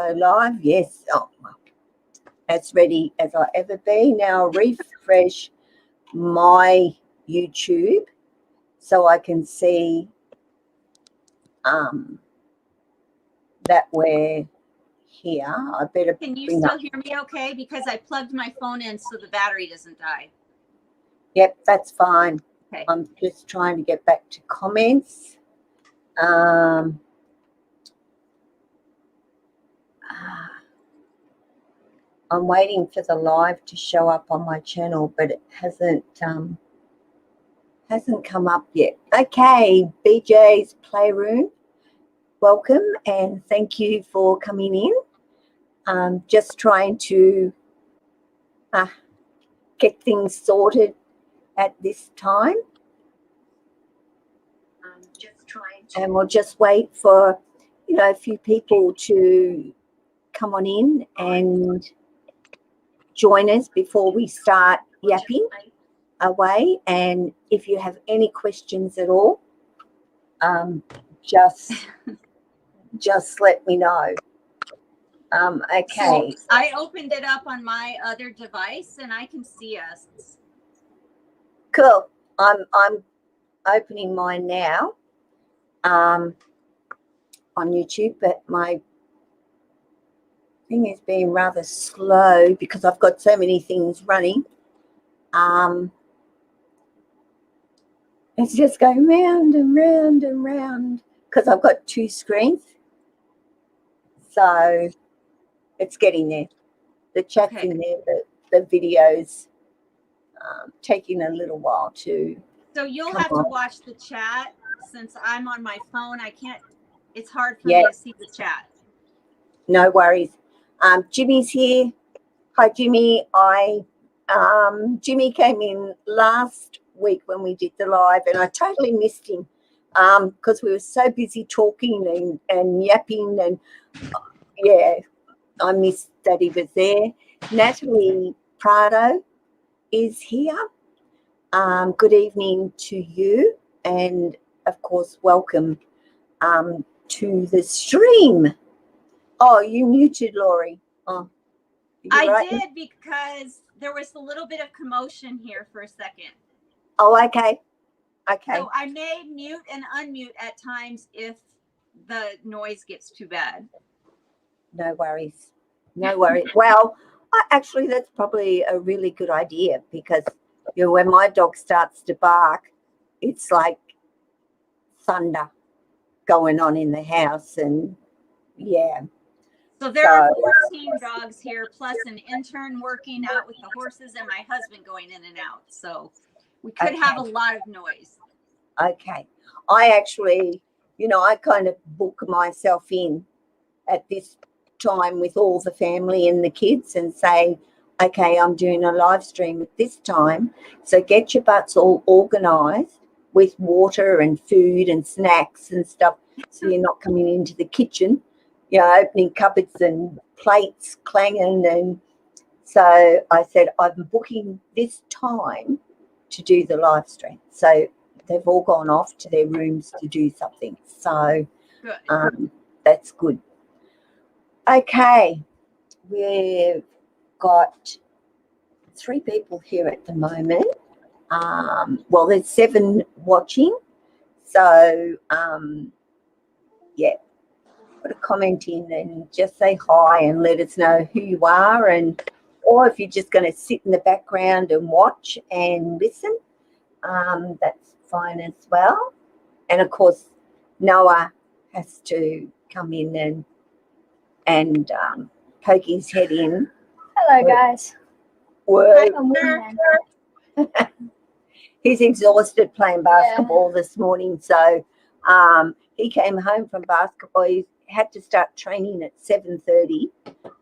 Live, yes. Oh, as ready as I ever be. Now refresh my YouTube so I can see that we're here. I better. Can you still hear me okay? Because I plugged my phone in so the battery doesn't die. Yep, that's fine. Okay. I'm just trying to get back to comments. I'm waiting for the live to show up on my channel, but it hasn't come up yet. Okay, BJ's Playroom, welcome and thank you for coming in. Just trying to get things sorted at this time. And we'll just wait for, a few people to come on in and join us before we start yapping away. And if you have any questions at all, just let me know. Okay. So I opened it up on my other device and I can see us. Cool. I'm opening mine now on YouTube, but my thing is being rather slow because I've got so many things running. It's just going round and round and round because I've got two screens. So it's getting there. The chat's in there, but the video's taking a little while to. So you'll have to watch the chat since I'm on my phone. I can't, it's hard for me to see the chat. No worries. Jimmy's here. Hi, Jimmy. Jimmy came in last week when we did the live and I totally missed him because we were so busy talking and yapping and I missed that he was there. Natalie Prado is here. Good evening to you and of course welcome to the stream. Oh, you muted, Laurie. Oh, I did because there was a little bit of commotion here for a second. Oh, okay. Okay. So I may mute and unmute at times if the noise gets too bad. No worries. No worries. Well, actually, that's probably a really good idea because, when my dog starts to bark, it's like thunder going on in the house and, So there are 14 dogs here, plus an intern working out with the horses and my husband going in and out. So we could have a lot of noise. Okay. I actually, I kind of book myself in at this time with all the family and the kids and say, okay, I'm doing a live stream at this time. So get your butts all organised with water and food and snacks and stuff so you're not coming into the kitchen, opening cupboards and plates clanging. And so I said, I'm booking this time to do the live stream. So they've all gone off to their rooms to do something. So that's good. Okay, we've got 3 people here at the moment. Well, there's 7 watching. So, put a comment in and just say hi and let us know who you are, or if you're just going to sit in the background and watch and listen, that's fine as well. And of course, Noah has to come in and poke his head in. Hello, guys. He's exhausted playing basketball this morning, so he came home from basketball. He had to start training at 7:30,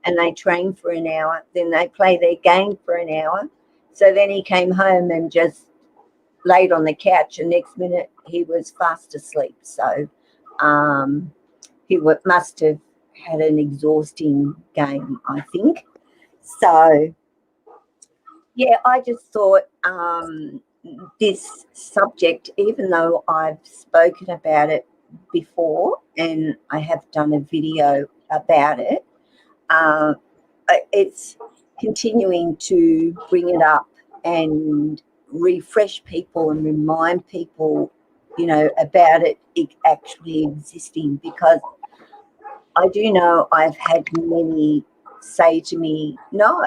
and they train for an hour. Then they play their game for an hour. So then he came home and just laid on the couch, and next minute he was fast asleep. So he must have had an exhausting game, I think. So, I just thought this subject, even though I've spoken about it before and I have done a video about it, it's continuing to bring it up and refresh people and remind people, about it actually existing, because I do know I've had many say to me, no,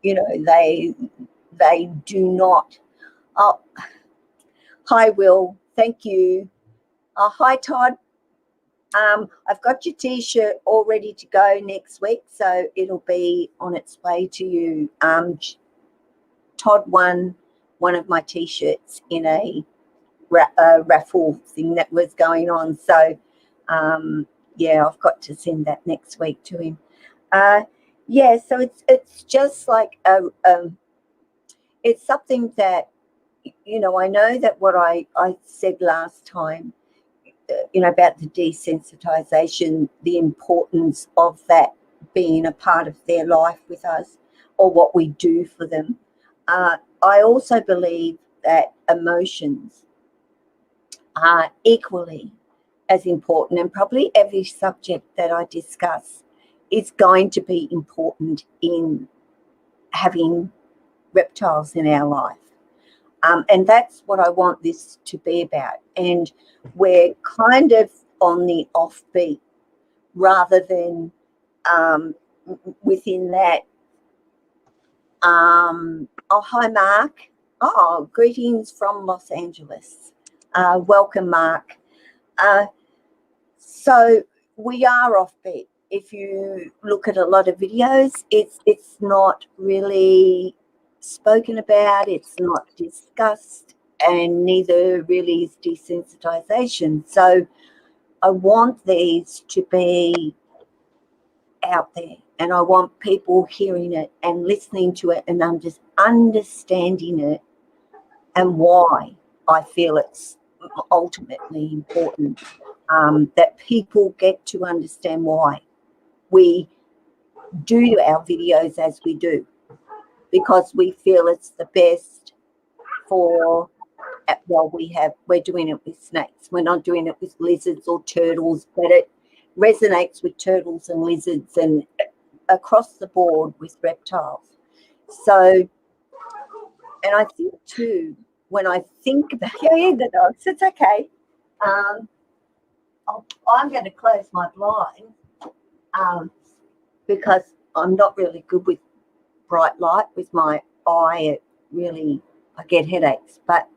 they do not. Oh, hi, Will. Thank you. Hi, Todd. I've got your T-shirt all ready to go next week, so it'll be on its way to you. Todd won one of my T-shirts in a raffle thing that was going on, so I've got to send that next week to him. So it's just like it's something that I know that what I said last time, about the desensitization, the importance of that being a part of their life with us, or what we do for them. I also believe that emotions are equally as important, and probably every subject that I discuss is going to be important in having reptiles in our life. And that's what I want this to be about. And we're kind of on the offbeat rather than within that. Hi, Mark. Oh, greetings from Los Angeles. Welcome, Mark. So we are offbeat. If you look at a lot of videos, it's not really spoken about, it's not discussed, and neither really is desensitization. So I want these to be out there, and I want people hearing it and listening to it and understanding it, and why I feel it's ultimately important, that people get to understand why we do our videos as we do, because we feel it's the best for, we're doing it with snakes. We're not doing it with lizards or turtles, but it resonates with turtles and lizards and across the board with reptiles. So, and I think too, when I think about the dogs, it's okay. I'm going to close my blind because I'm not really good with bright light with my eye. I get headaches. But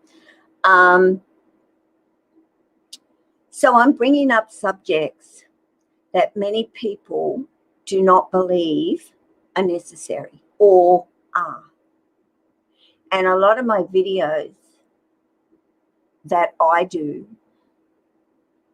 so I'm bringing up subjects that many people do not believe are necessary or are. And a lot of my videos that I do,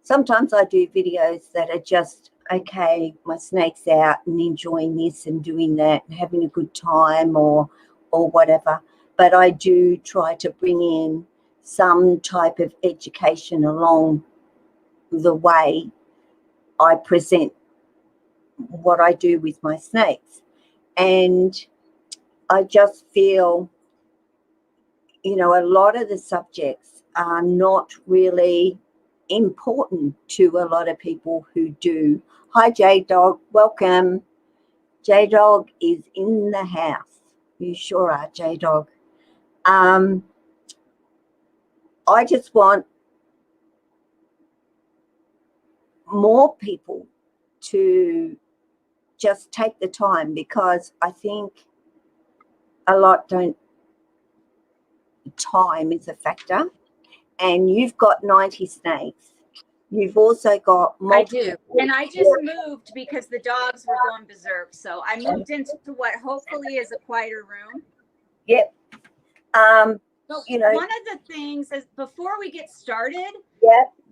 sometimes I do videos that are just, okay, my snake's out and enjoying this and doing that and having a good time or whatever. But I do try to bring in some type of education along the way I present what I do with my snakes. And I just feel, a lot of the subjects are not really important to a lot of people who do. Hi, J-Dog. Welcome. J-Dog is in the house. You sure are, J-Dog. I just want more people to just take the time, because I think a lot don't. Time is a factor, and you've got 90 snakes. You've also got multiple. I do. And I just moved because the dogs were going berserk. So I moved into what hopefully is a quieter room. Yep. So one of the things is, before we get started,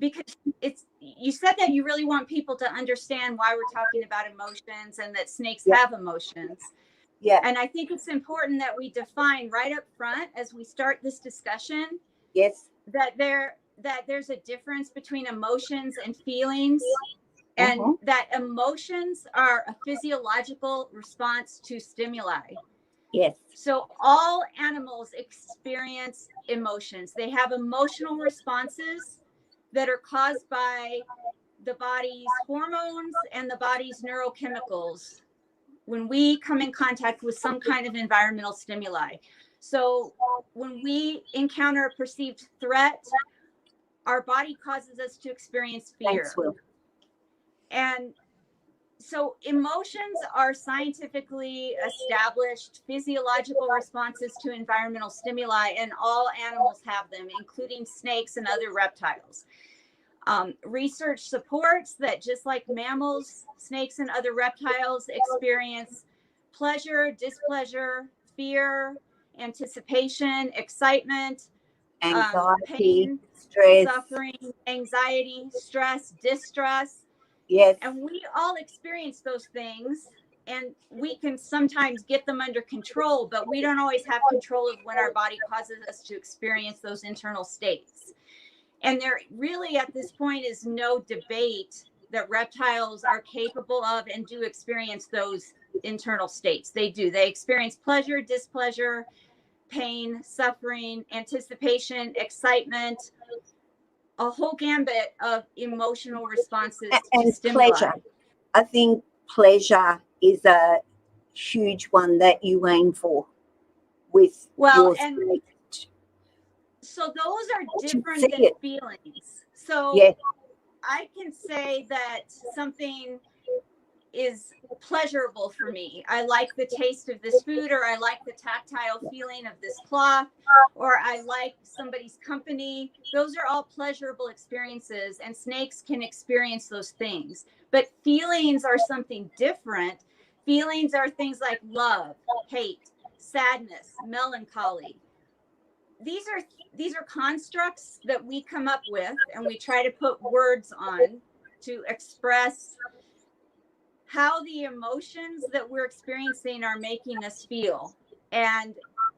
because you said that you really want people to understand why we're talking about emotions and that snakes have emotions. Yeah. And I think it's important that we define right up front as we start this discussion. Yes. That there's a difference between emotions and feelings, and that emotions are a physiological response to stimuli. Yes. So all animals experience emotions. They have emotional responses that are caused by the body's hormones and the body's neurochemicals. when we come in contact with some kind of environmental stimuli. So when we encounter a perceived threat, our body causes us to experience fear. Thanks, Will. And so emotions are scientifically established physiological responses to environmental stimuli, and all animals have them, including snakes and other reptiles. Research supports that just like mammals, snakes and other reptiles experience pleasure, displeasure, fear, anticipation, excitement, anxiety, pain, stress, suffering, anxiety, stress, distress. Yes. And we all experience those things, and we can sometimes get them under control, but we don't always have control of when our body causes us to experience those internal states. And there really at this point is no debate that reptiles are capable of and do experience those internal states. They do. They experience pleasure, displeasure, pain, suffering, anticipation, excitement, a whole gambit of emotional responses and to stimuli. Pleasure. I think pleasure is a huge one that you aim for with your snake. So those are different than feelings. So yes. I can say that something is pleasurable for me. I like the taste of this food, or I like the tactile feeling of this cloth, or I like somebody's company. Those are all pleasurable experiences, and snakes can experience those things. But feelings are something different. Feelings are things like love, hate, sadness, melancholy. These are constructs that we come up with, and we try to put words on to express how the emotions that we're experiencing are making us feel. And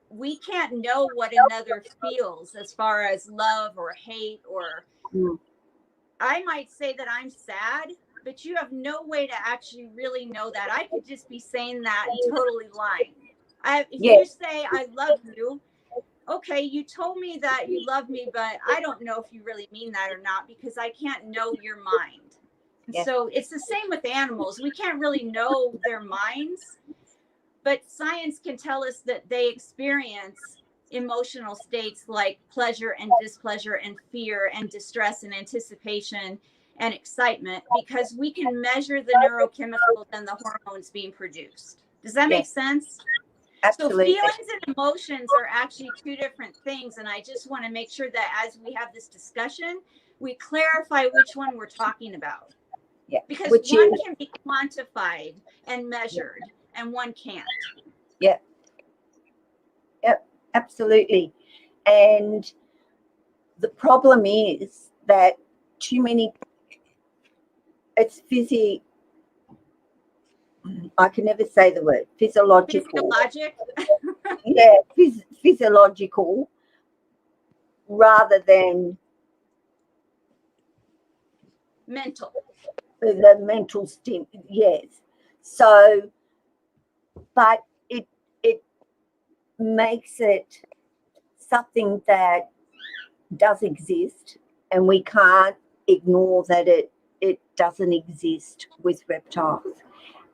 we can't know what another feels as far as love or hate, or I might say that I'm sad, but you have no way to actually really know that. I could just be saying that and totally lying. If you say I love you, okay, you told me that you love me, but I don't know if you really mean that or not, because I can't know your mind. Yes. So it's the same with animals. We can't really know their minds, but science can tell us that they experience emotional states like pleasure and displeasure and fear and distress and anticipation and excitement, because we can measure the neurochemicals and the hormones being produced. Does that make sense? Absolutely. So feelings and emotions are actually two different things. And I just want to make sure that as we have this discussion, we clarify which one we're talking about. Yeah. Because one can be quantified and measured, and one can't. Yeah. Yep, absolutely. And the problem is that too many, it's I can never say the word, physiological. Physiological rather than mental. The mental stim, yes. So, but it makes it something that does exist, and we can't ignore that it doesn't exist with reptiles.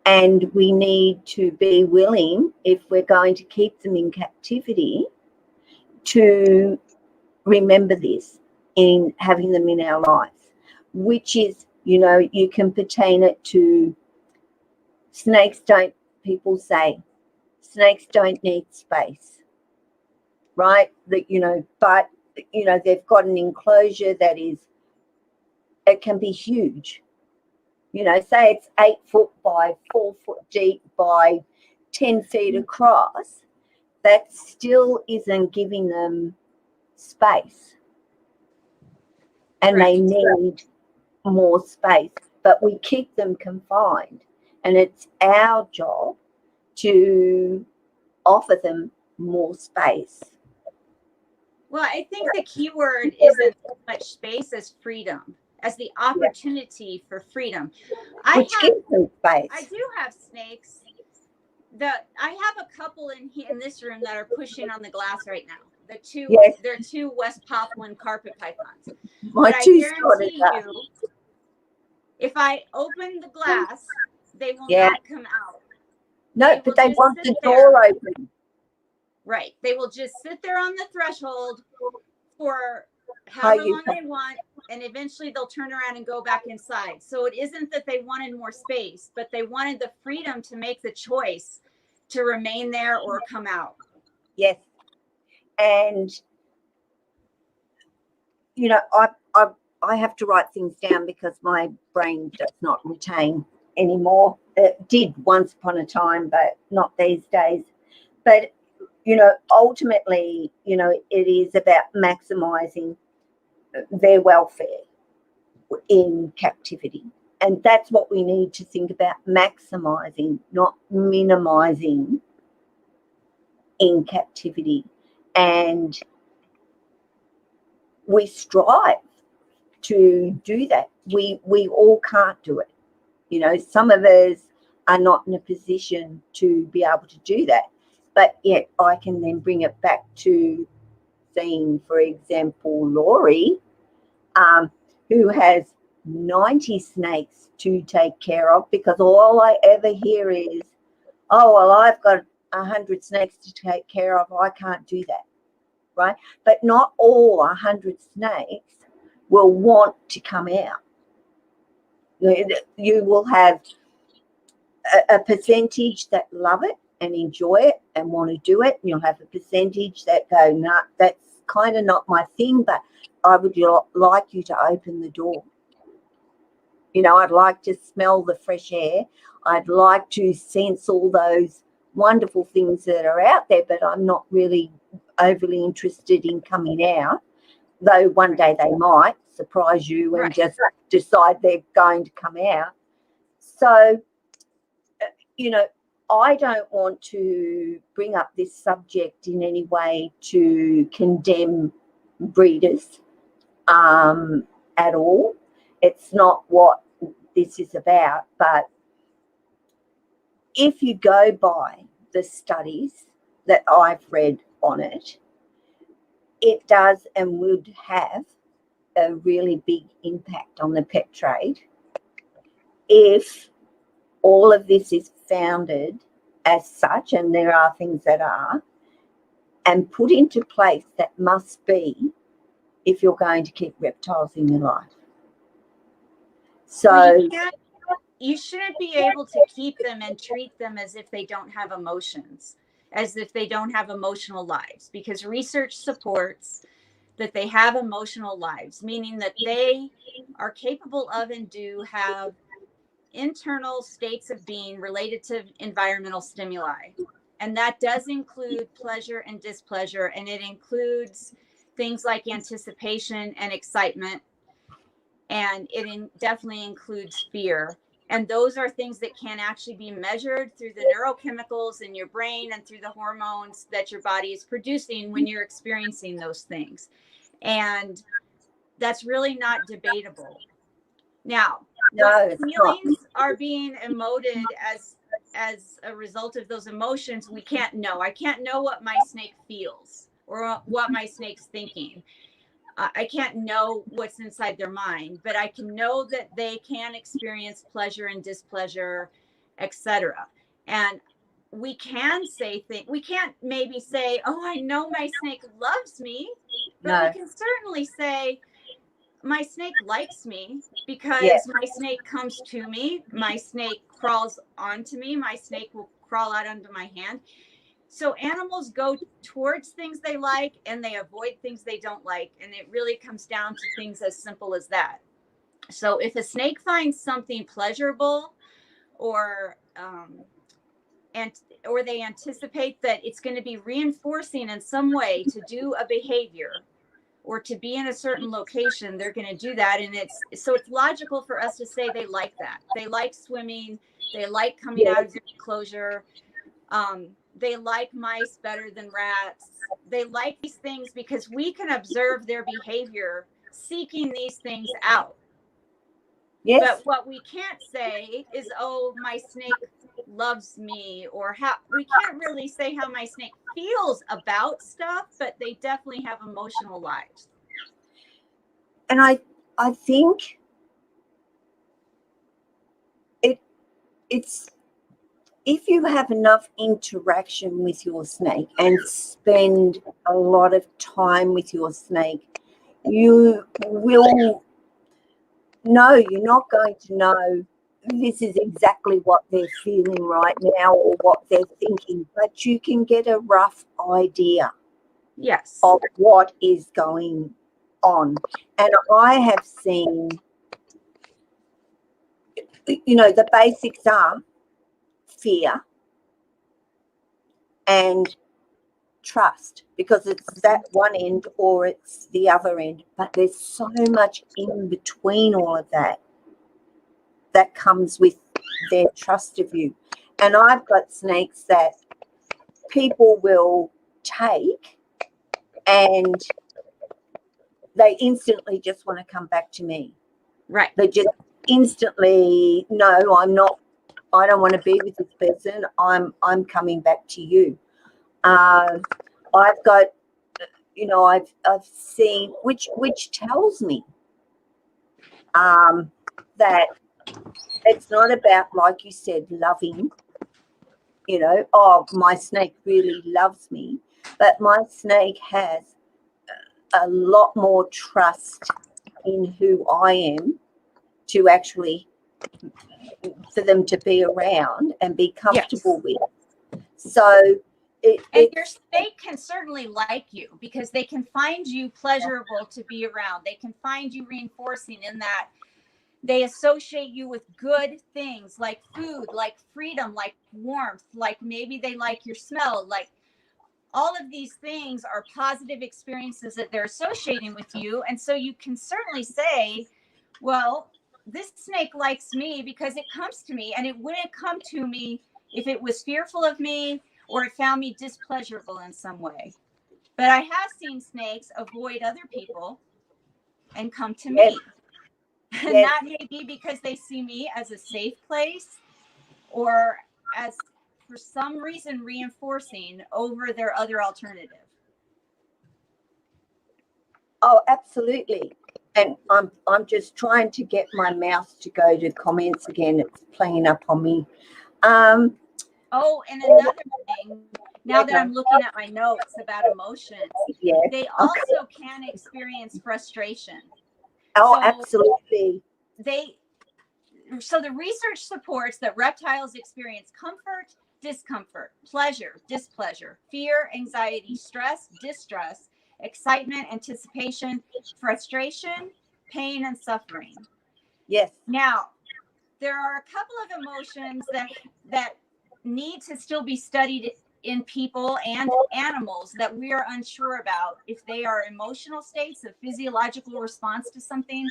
And we need to be willing, if we're going to keep them in captivity, to remember this in having them in our lives, which is, you can pertain it to people say snakes don't need space, right? But they've got an enclosure that it can be huge. Say it's 8 foot by 4 foot deep by 10 feet across, that still isn't giving them space. And they need more space, but we keep them confined. And it's our job to offer them more space. Well, I think the key word isn't so much space as freedom, as the opportunity for freedom. Which gives them space. I do have snakes. I have a couple in this room that are pushing on the glass right now. They're two West Papuan carpet pythons. But I guarantee you, if I open the glass, they will not come out. No, but they want the door open. Right. They will just sit there on the threshold for however long they want, and eventually they'll turn around and go back inside. So it isn't that they wanted more space, but they wanted the freedom to make the choice to remain there or come out. Yes. And, you know, I have to write things down because my brain does not retain anymore. It did once upon a time, but not these days. But, you know, ultimately, you know, it is about maximizing their welfare in captivity. And that's what we need to think about, maximizing, not minimizing in captivity. And we strive to do that. We all can't do it. You know, some of us are not in a position to be able to do that. But yet I can then bring it back to seeing, for example, Laurie, who has 90 snakes to take care of, because all I ever hear is, oh, well, I've got 100 snakes to take care of. I can't do that, right? But not all 100 snakes will want to come out. You will have a percentage that love it and enjoy it and want to do it. And you'll have a percentage that go, nah, that's kind of not my thing, but I would like you to open the door. You know, I'd like to smell the fresh air. I'd like to sense all those wonderful things that are out there, but I'm not really overly interested in coming out, though one day they might surprise you and just decide they're going to come out. So, you know, I don't want to bring up this subject in any way to condemn breeders at all. It's not what this is about. But if you go by the studies that I've read on it, it does and would have a really big impact on the pet trade if all of this is founded as such, and there are things that are, and put into place that must be if you're going to keep reptiles in your life. So you shouldn't be able to keep them and treat them as if they don't have emotions, as if they don't have emotional lives, because research supports that they have emotional lives, meaning that they are capable of and do have internal states of being related to environmental stimuli. And that does include pleasure and displeasure. And it includes things like anticipation and excitement. And it definitely includes fear. And those are things that can actually be measured through the neurochemicals in your brain and through the hormones that your body is producing when you're experiencing those things. And that's really not debatable. Now, what feelings are being emoted as a result of those emotions, we can't know. I can't know what my snake feels or what my snake's thinking. I can't know what's inside their mind, but I can know that they can experience pleasure and displeasure, etc. And we can say things. We can't maybe say, "Oh, I know my snake loves me," but we can certainly say, my snake likes me because my snake comes to me. My snake crawls onto me. My snake will crawl out under my hand. So animals go towards things they like and they avoid things they don't like. And it really comes down to things as simple as that. So if a snake finds something pleasurable or they anticipate that it's going to be reinforcing in some way to do a behavior or to be in a certain location, they're going to do that. And it's logical for us to say they like that. They like swimming. They like coming out of their enclosure. They like mice better than rats. They like these things because we can observe their behavior seeking these things out. Yes. But what we can't say is, oh, my snake loves me, or how we can't really say how my snake feels about stuff, but they definitely have emotional lives. And I think it's if you have enough interaction with your snake and spend a lot of time with your snake, you will know, you're not going to know this is exactly what they're feeling right now or what they're thinking, but you can get a rough idea Yes. of what is going on. And I have seen, you know, the basics are fear and trust, because it's that one end or it's the other end, but there's so much in between all of that that comes with their trust of you. And I've got snakes that people will take and they instantly just want to come back to me. Right. They just instantly, no, I don't want to be with this person. I'm coming back to you. I've got, you know, I've seen, which tells me that it's not about, like you said, loving, you know, oh, my snake really loves me, but my snake has a lot more trust in who I am to actually, for them to be around and be comfortable with. So your snake can certainly like you because they can find you pleasurable to be around. They can find you reinforcing in that they associate you with good things like food, like freedom, like warmth, like maybe they like your smell, like all of these things are positive experiences that they're associating with you. And so you can certainly say, well, this snake likes me because it comes to me, and it wouldn't come to me if it was fearful of me or it found me displeasurable in some way. But I have seen snakes avoid other people and come to me. And that may be because they see me as a safe place or as, for some reason, reinforcing over their other alternative. Oh, absolutely. And I'm just trying to get my mouse to go to comments again. It's playing up on me. Oh, and another thing, now that I'm looking at my notes about emotions, they also can experience frustration. Oh, so absolutely. So the research supports that reptiles experience comfort, discomfort, pleasure, displeasure, fear, anxiety, stress, distress, excitement, anticipation, frustration, pain, and suffering. Yes. Now, there are a couple of emotions that need to still be studied in people and animals that we are unsure about if they are emotional states of physiological response to something,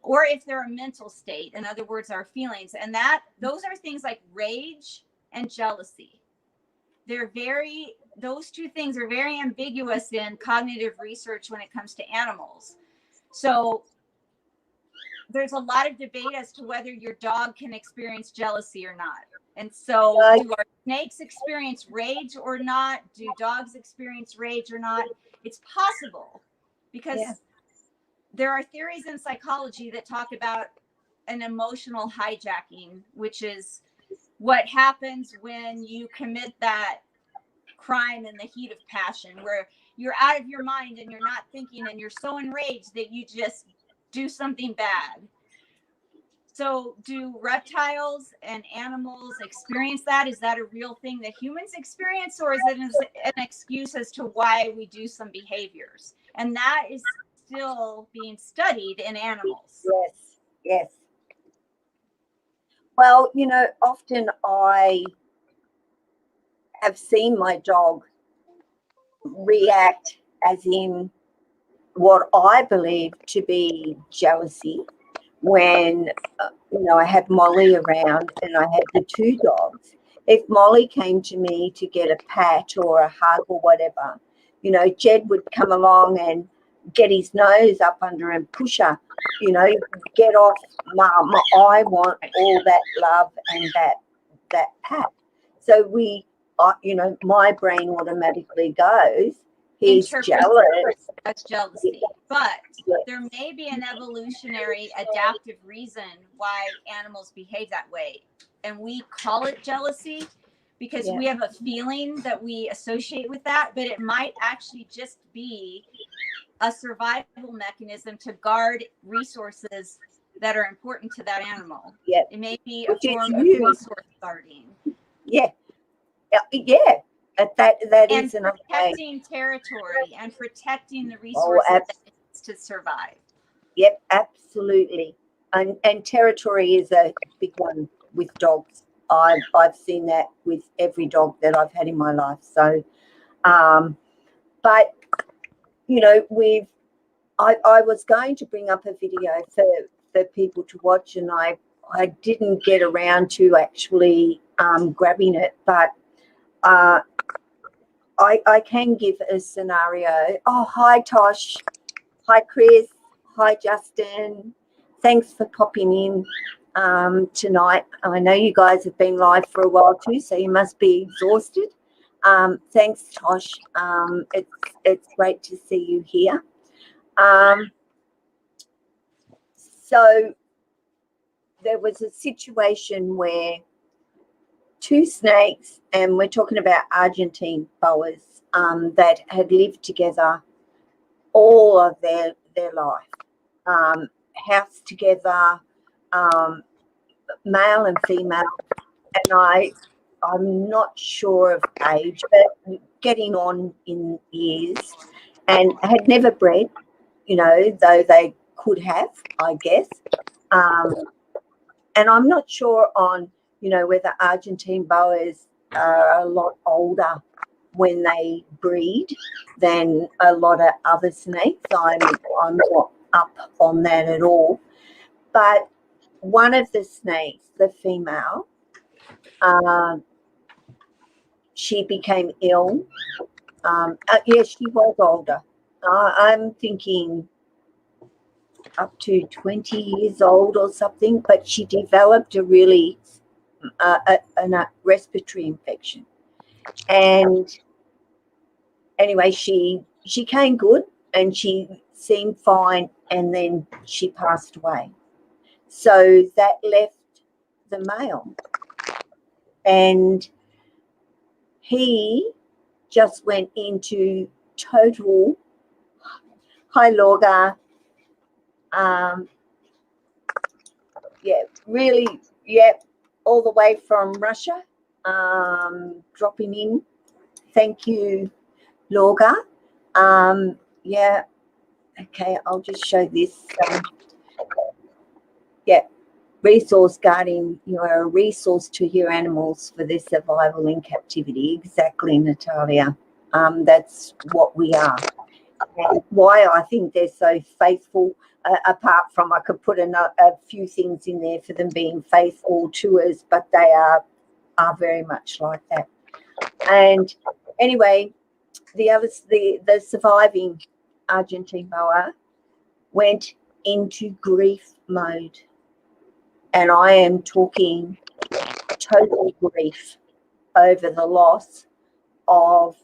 or if they're a mental state, in other words, our feelings. And those are things like rage and jealousy. Those two things are very ambiguous in cognitive research when it comes to animals. So there's a lot of debate as to whether your dog can experience jealousy or not. And so do our snakes experience rage or not? Do dogs experience rage or not? It's possible because there are theories in psychology that talk about an emotional hijacking, which is what happens when you commit that crime in the heat of passion, where you're out of your mind and you're not thinking and you're so enraged that you just do something bad. So do reptiles and animals experience that? Is that a real thing that humans experience, or is it an excuse as to why we do some behaviors? And that is still being studied in animals. Yes. Well, you know, often I have seen my dog react as in what I believe to be jealousy when, you know, I had Molly around and I had the two dogs. If Molly came to me to get a pat or a hug or whatever, you know, Jed would come along and get his nose up under and push her, you know, get off, Mum, I want all that love and that pat. So you know, my brain automatically goes, he's jealous. That's jealousy. But there may be an evolutionary adaptive reason why animals behave that way. And we call it jealousy, because we have a feeling that we associate with that, but it might actually just be a survival mechanism to guard resources that are important to that animal. Yeah. It may be a form of resource guarding. Yeah. Yeah. That and is another protecting territory and protecting the resources that it needs to survive. Yep, absolutely. And territory is a big one with dogs. I've seen that with every dog that I've had in my life. So, but you know, I was going to bring up a video for people to watch, and I didn't get around to actually grabbing it, but I can give a scenario. Oh, hi Tosh, hi Chris, hi Justin. Thanks for popping in tonight. I know you guys have been live for a while too, so you must be exhausted. Thanks, Tosh. It's great to see you here. So there was a situation where two snakes, and we're talking about Argentine boas, that had lived together all of their life, house together, male and female, and I'm not sure of age, but getting on in years, and had never bred, you know, though they could have, I guess. And I'm not sure on, you know, whether Argentine boas are a lot older when they breed than a lot of other snakes. I'm not up on that at all. But one of the snakes, the female, she became ill. Yes, she was older. I'm thinking up to 20 years old or something, but she developed a really a respiratory infection. And anyway, she came good and she seemed fine, and then she passed away. So that left the male, and he just went into total, hi Lorga, really, all the way from Russia, dropping in. Thank you, Lorga. Okay, I'll just show this. Resource guarding. You are a resource to your animals for their survival in captivity. Exactly, Natalia. That's what we are. And why I think they're so faithful, apart from I could put a few things in there for them being faithful to us, but they are very much like that. And anyway, the surviving Argentine boa went into grief mode. And I am talking total grief over the loss of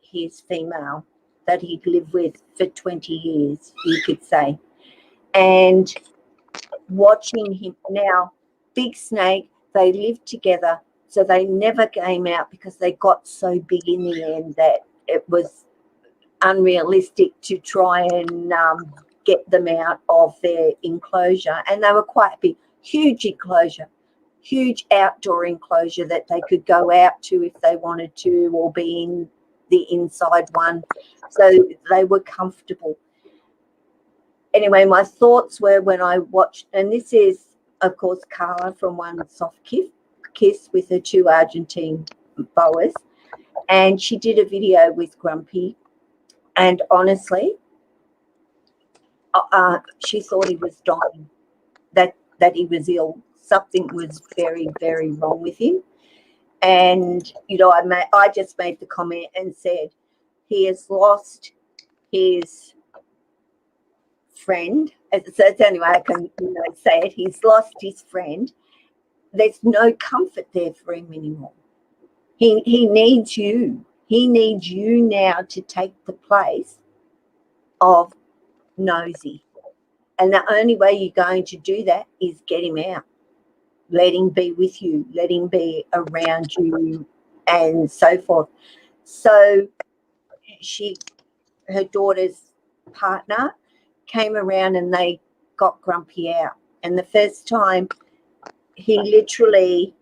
his female that he'd lived with for 20 years, you could say. And watching him now, big snake, they lived together, so they never came out because they got so big in the end that it was unrealistic to try and get them out of their enclosure. And they were quite big. Huge enclosure, huge outdoor enclosure that they could go out to if they wanted to, or be in the inside one. So they were comfortable. Anyway, my thoughts were when I watched, and this is, of course, Carla from One Soft Kiss with her two Argentine boas, and she did a video with Grumpy, and honestly, she thought he was dying, that he was ill. Something was very, very wrong with him. And, you know, I just made the comment and said, he has lost his friend. So it's the only way I can, say it. He's lost his friend. There's no comfort there for him anymore. He needs you. He needs you now to take the place of Nosy. And the only way you're going to do that is get him out. Let him be with you. Let him be around you and so forth. So her daughter's partner came around and they got Grumpy out. And the first time he literally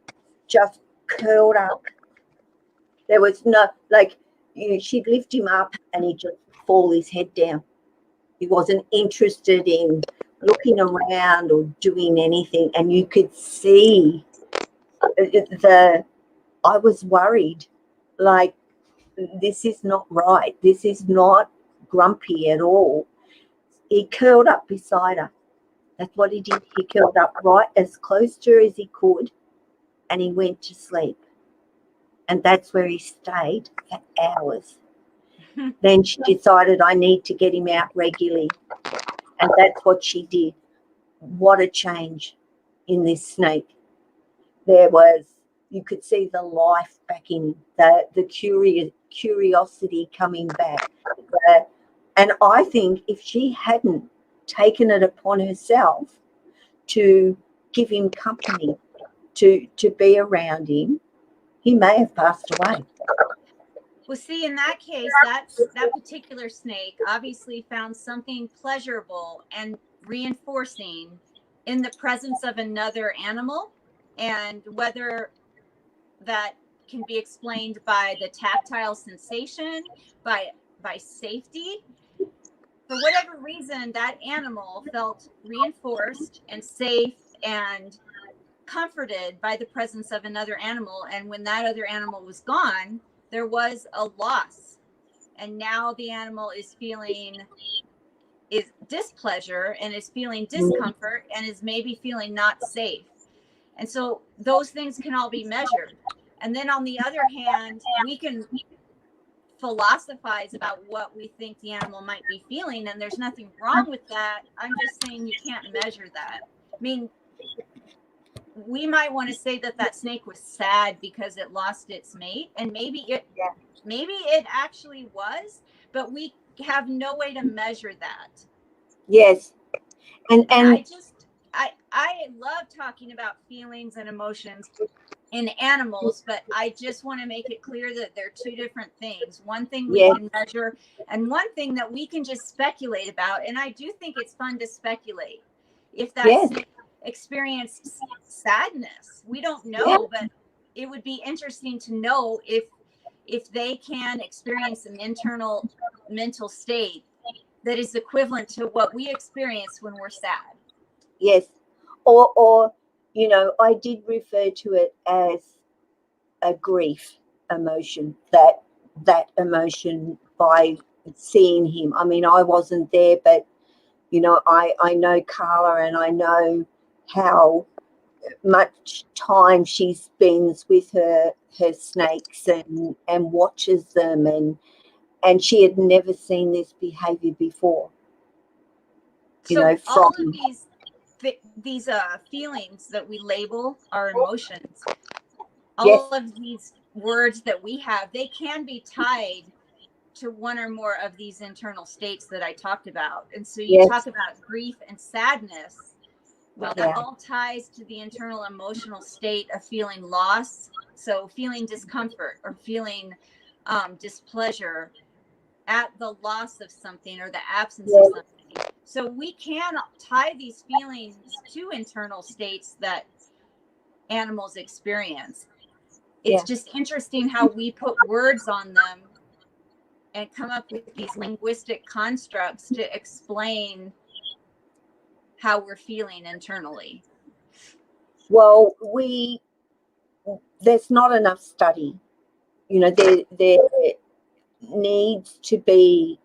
just curled up. There was no, like, she'd lift him up and he'd just fall his head down. He wasn't interested in looking around or doing anything. And you could see I was worried, like, this is not right. This is not Grumpy at all. He curled up beside her. That's what he did. He curled up right as close to her as he could, and he went to sleep. And that's where he stayed for hours. Then she decided, I need to get him out regularly. And that's what she did. What a change in this snake. You could see the life back in him, the curiosity coming back. And I think if she hadn't taken it upon herself to give him company, to be around him, he may have passed away. Well, see, in that case, that particular snake obviously found something pleasurable and reinforcing in the presence of another animal, and whether that can be explained by the tactile sensation, by safety. For whatever reason, that animal felt reinforced and safe and comforted by the presence of another animal. And when that other animal was gone, there was a loss. And now the animal is feeling displeasure and is feeling discomfort and is maybe feeling not safe. And so those things can all be measured. And then on the other hand, we can philosophize about what we think the animal might be feeling, and there's nothing wrong with that. I'm just saying you can't measure that. I mean, we might want to say that snake was sad because it lost its mate, and maybe it actually was, but we have no way to measure that. Yes. And I love talking about feelings and emotions in animals, but I just want to make it clear that they're two different things. One thing we can measure and one thing that we can just speculate about. And I do think it's fun to speculate. If that snake experienced sadness, we don't know, but it would be interesting to know if they can experience an internal mental state that is equivalent to what we experience when we're sad. Yes. Or I did refer to it as a grief emotion, that emotion by seeing him. I mean, I wasn't there, but, I know Carla, and I know how much time she spends with her snakes and watches them, and she had never seen this behavior before. So all of these feelings that we label our emotions, all of these words that we have, they can be tied to one or more of these internal states that I talked about. And so you talk about grief and sadness. Well, that all ties to the internal emotional state of feeling loss. So feeling discomfort or feeling displeasure at the loss of something or the absence of something. So we can tie these feelings to internal states that animals experience. It's just interesting how we put words on them and come up with these linguistic constructs to explain how we're feeling internally. Well, there's not enough study. There needs to be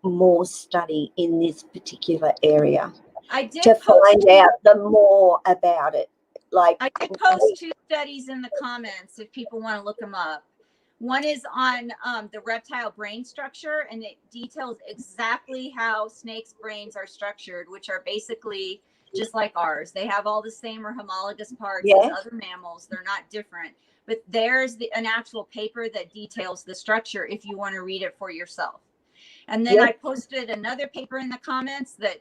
more study in this particular area to find out the more about it. Like, I did post 2 studies in the comments if people want to look them up. One is on the reptile brain structure, and it details exactly how snakes' brains are structured, which are basically just like ours. They have all the same or homologous parts as other mammals. They're not different. But there's an actual paper that details the structure if you want to read it for yourself. And then I posted another paper in the comments that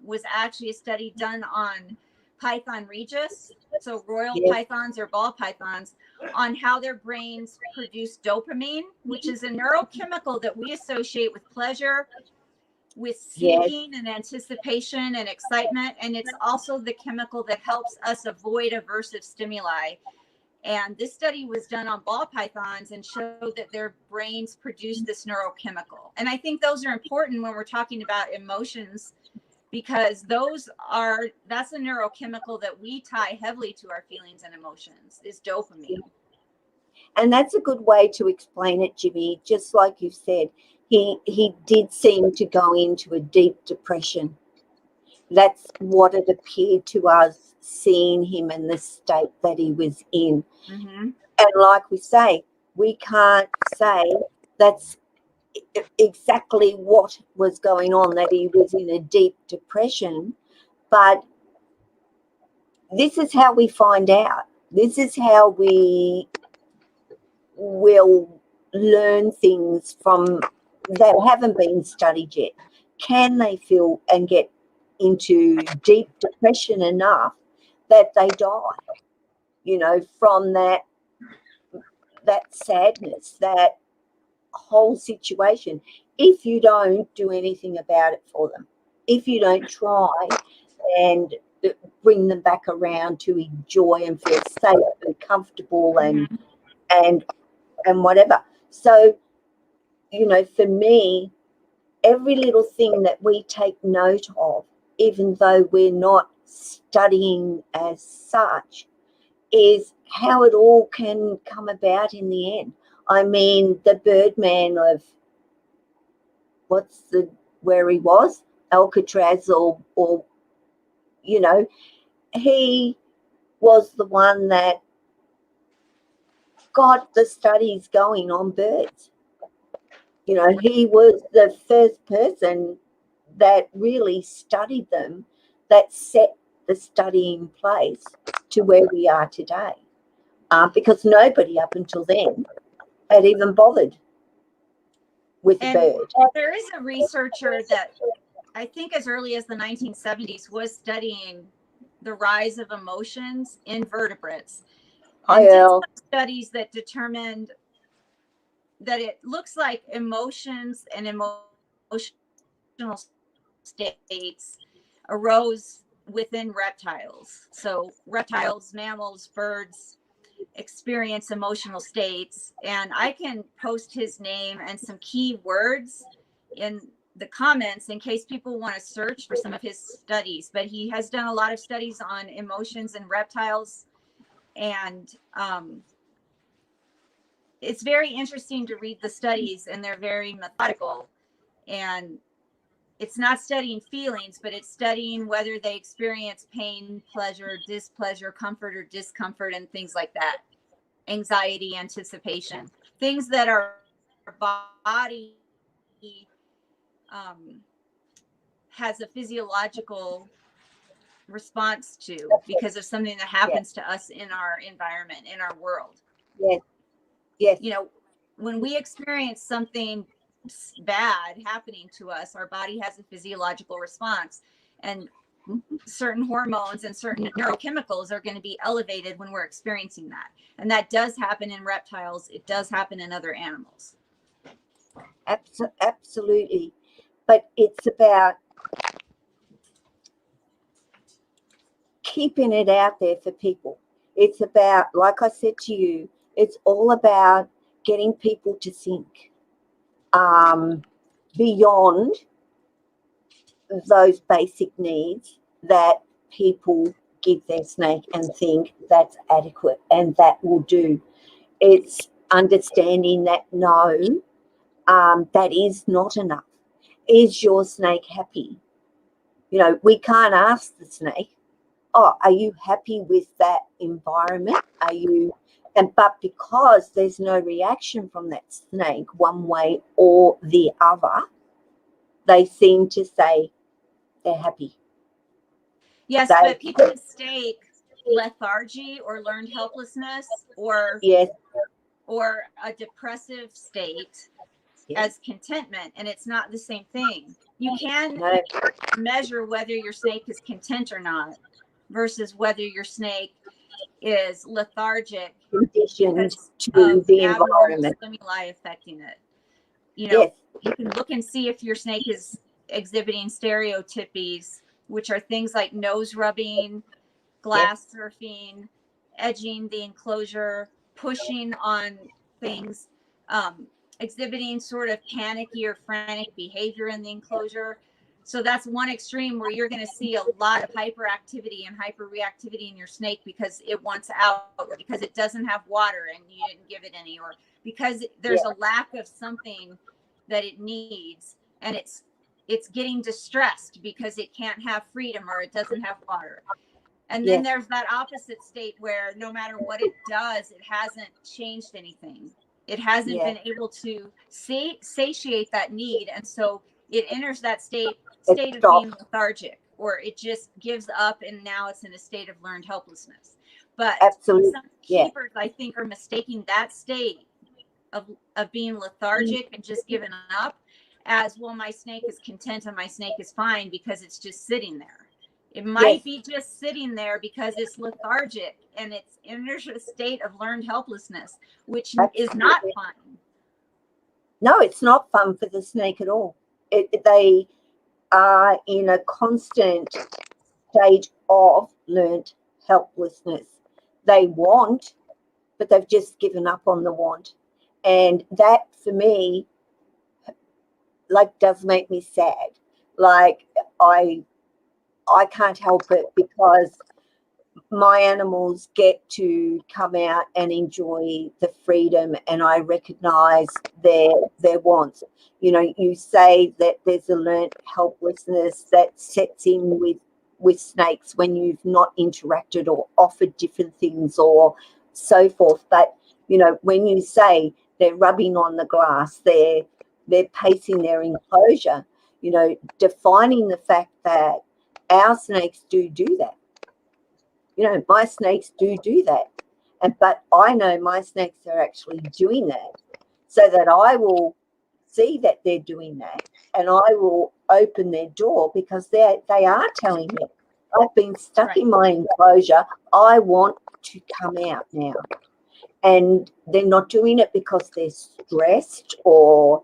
was actually a study done on Python Regis. so royal Yes. pythons or ball pythons, on how their brains produce dopamine, which is a neurochemical that we associate with pleasure, with seeking and anticipation and excitement. And it's also the chemical that helps us avoid aversive stimuli. And this study was done on ball pythons and showed that their brains produce this neurochemical. And I think those are important when we're talking about emotions, because that's a neurochemical that we tie heavily to our feelings and emotions, is dopamine. And that's a good way to explain it, Jimmy. Just like you said, he did seem to go into a deep depression. That's what it appeared to us, seeing him in the state that he was in. Mm-hmm. And like we say, we can't say that's exactly what was going on, that he was in a deep depression, but this is how we find out. This is how we will learn things from that haven't been studied yet. Can they feel and get into deep depression enough that they die, from that sadness, that whole situation, if you don't do anything about it for them, if you don't try and bring them back around to enjoy and feel safe and comfortable and whatever. So, for me, every little thing that we take note of, even though we're not studying as such, is how it all can come about in the end. I mean, the Birdman of where he was, Alcatraz, or he was the one that got the studies going on birds. He was the first person that really studied them, that set the study in place to where we are today. Because nobody up until then had even bothered with a bird. There is a researcher that I think as early as the 1970s was studying the rise of emotions in vertebrates. And did some studies that determined that it looks like emotions and emotional states arose within reptiles. So reptiles, mammals, birds experience emotional states. And I can post his name and some key words in the comments in case people want to search for some of his studies. But he has done a lot of studies on emotions in reptiles. And it's very interesting to read the studies, and they're very methodical. And it's not studying feelings, but it's studying whether they experience pain, pleasure, displeasure, comfort or discomfort, and things like that. Anxiety, anticipation, things that our body has a physiological response to because of something that happens to us in our environment, in our world. Yes. When we experience something bad happening to us, our body has a physiological response, and certain hormones and certain neurochemicals are going to be elevated when we're experiencing that. And that does happen in reptiles. It does happen in other animals. Absolutely. But it's about keeping it out there for people. It's about, like I said to you, it's all about getting people to think beyond those basic needs that people give their snake and think that's adequate and that will do. It's understanding that no, that is not enough. Is your snake happy? We can't ask the snake, oh, are you happy with that environment? But because there's no reaction from that snake one way or the other, they seem to say they're happy. Yes, but people mistake lethargy or learned helplessness or a depressive state as contentment, and it's not the same thing. You can measure whether your snake is content or not versus whether your snake is lethargic conditions to of the abnormal environment. stimuli affecting it. You know, Yes. you can look and see if your snake is exhibiting stereotypies, which are things like nose rubbing, glass surfing, edging the enclosure, pushing on things, exhibiting sort of panicky or frantic behavior in the enclosure. So that's one extreme where you're going to see a lot of hyperactivity and hyperreactivity in your snake because it wants out, or because it doesn't have water and you didn't give it any, or because there's a lack of something that it needs, and it's getting distressed because it can't have freedom or it doesn't have water. And then there's that opposite state where no matter what it does, it hasn't changed anything. It hasn't been able to satiate that need. And so it enters that state of being lethargic, or it just gives up and now it's in a state of learned helplessness. But absolutely, some keepers, I think, are mistaking that state of being lethargic and just giving up as, well, my snake is content and my snake is fine because it's just sitting there. It might be just sitting there because it's lethargic and it's in a state of learned helplessness, which is not fun. No, it's not fun for the snake at all. They are in a constant state of learned helplessness. They want, but they've just given up on the want. And that, for me, like, does make me sad. Like, I can't help it because my animals get to come out and enjoy the freedom, and I recognize their wants. You know, you say that there's a learnt helplessness that sets in with snakes when you've not interacted or offered different things or so forth. But, you know, when you say they're rubbing on the glass, they're pacing their enclosure, you know, defining the fact that our snakes do that. You know, my snakes do that. But I know my snakes are actually doing that, so that I will see that they're doing that, and I will open their door because they are telling me, I've been stuck in my enclosure. I want to come out now. And they're not doing it because they're stressed or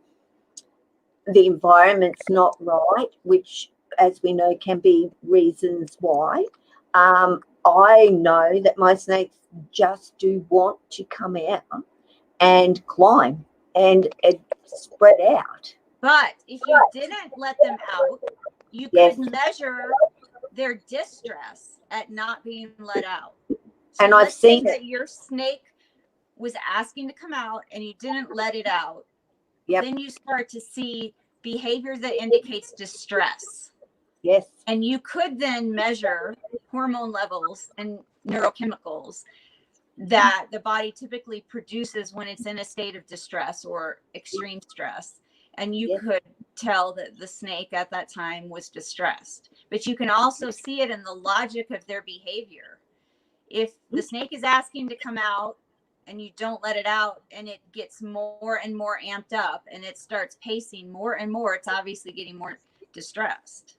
the environment's not right, which, as we know, can be reasons why. I know that my snakes just do want to come out and climb and spread out. But if you didn't let them out, you could measure their distress at not being let out. So and I've seen that your snake was asking to come out and you didn't let it out. Then you start to see behavior that indicates distress. Yes. And you could then measure hormone levels and neurochemicals that the body typically produces when it's in a state of distress or extreme stress. And you could tell that the snake at that time was distressed. But you can also see it in the logic of their behavior. If the snake is asking to come out and you don't let it out and it gets more and more amped up and it starts pacing more and more, it's obviously getting more distressed.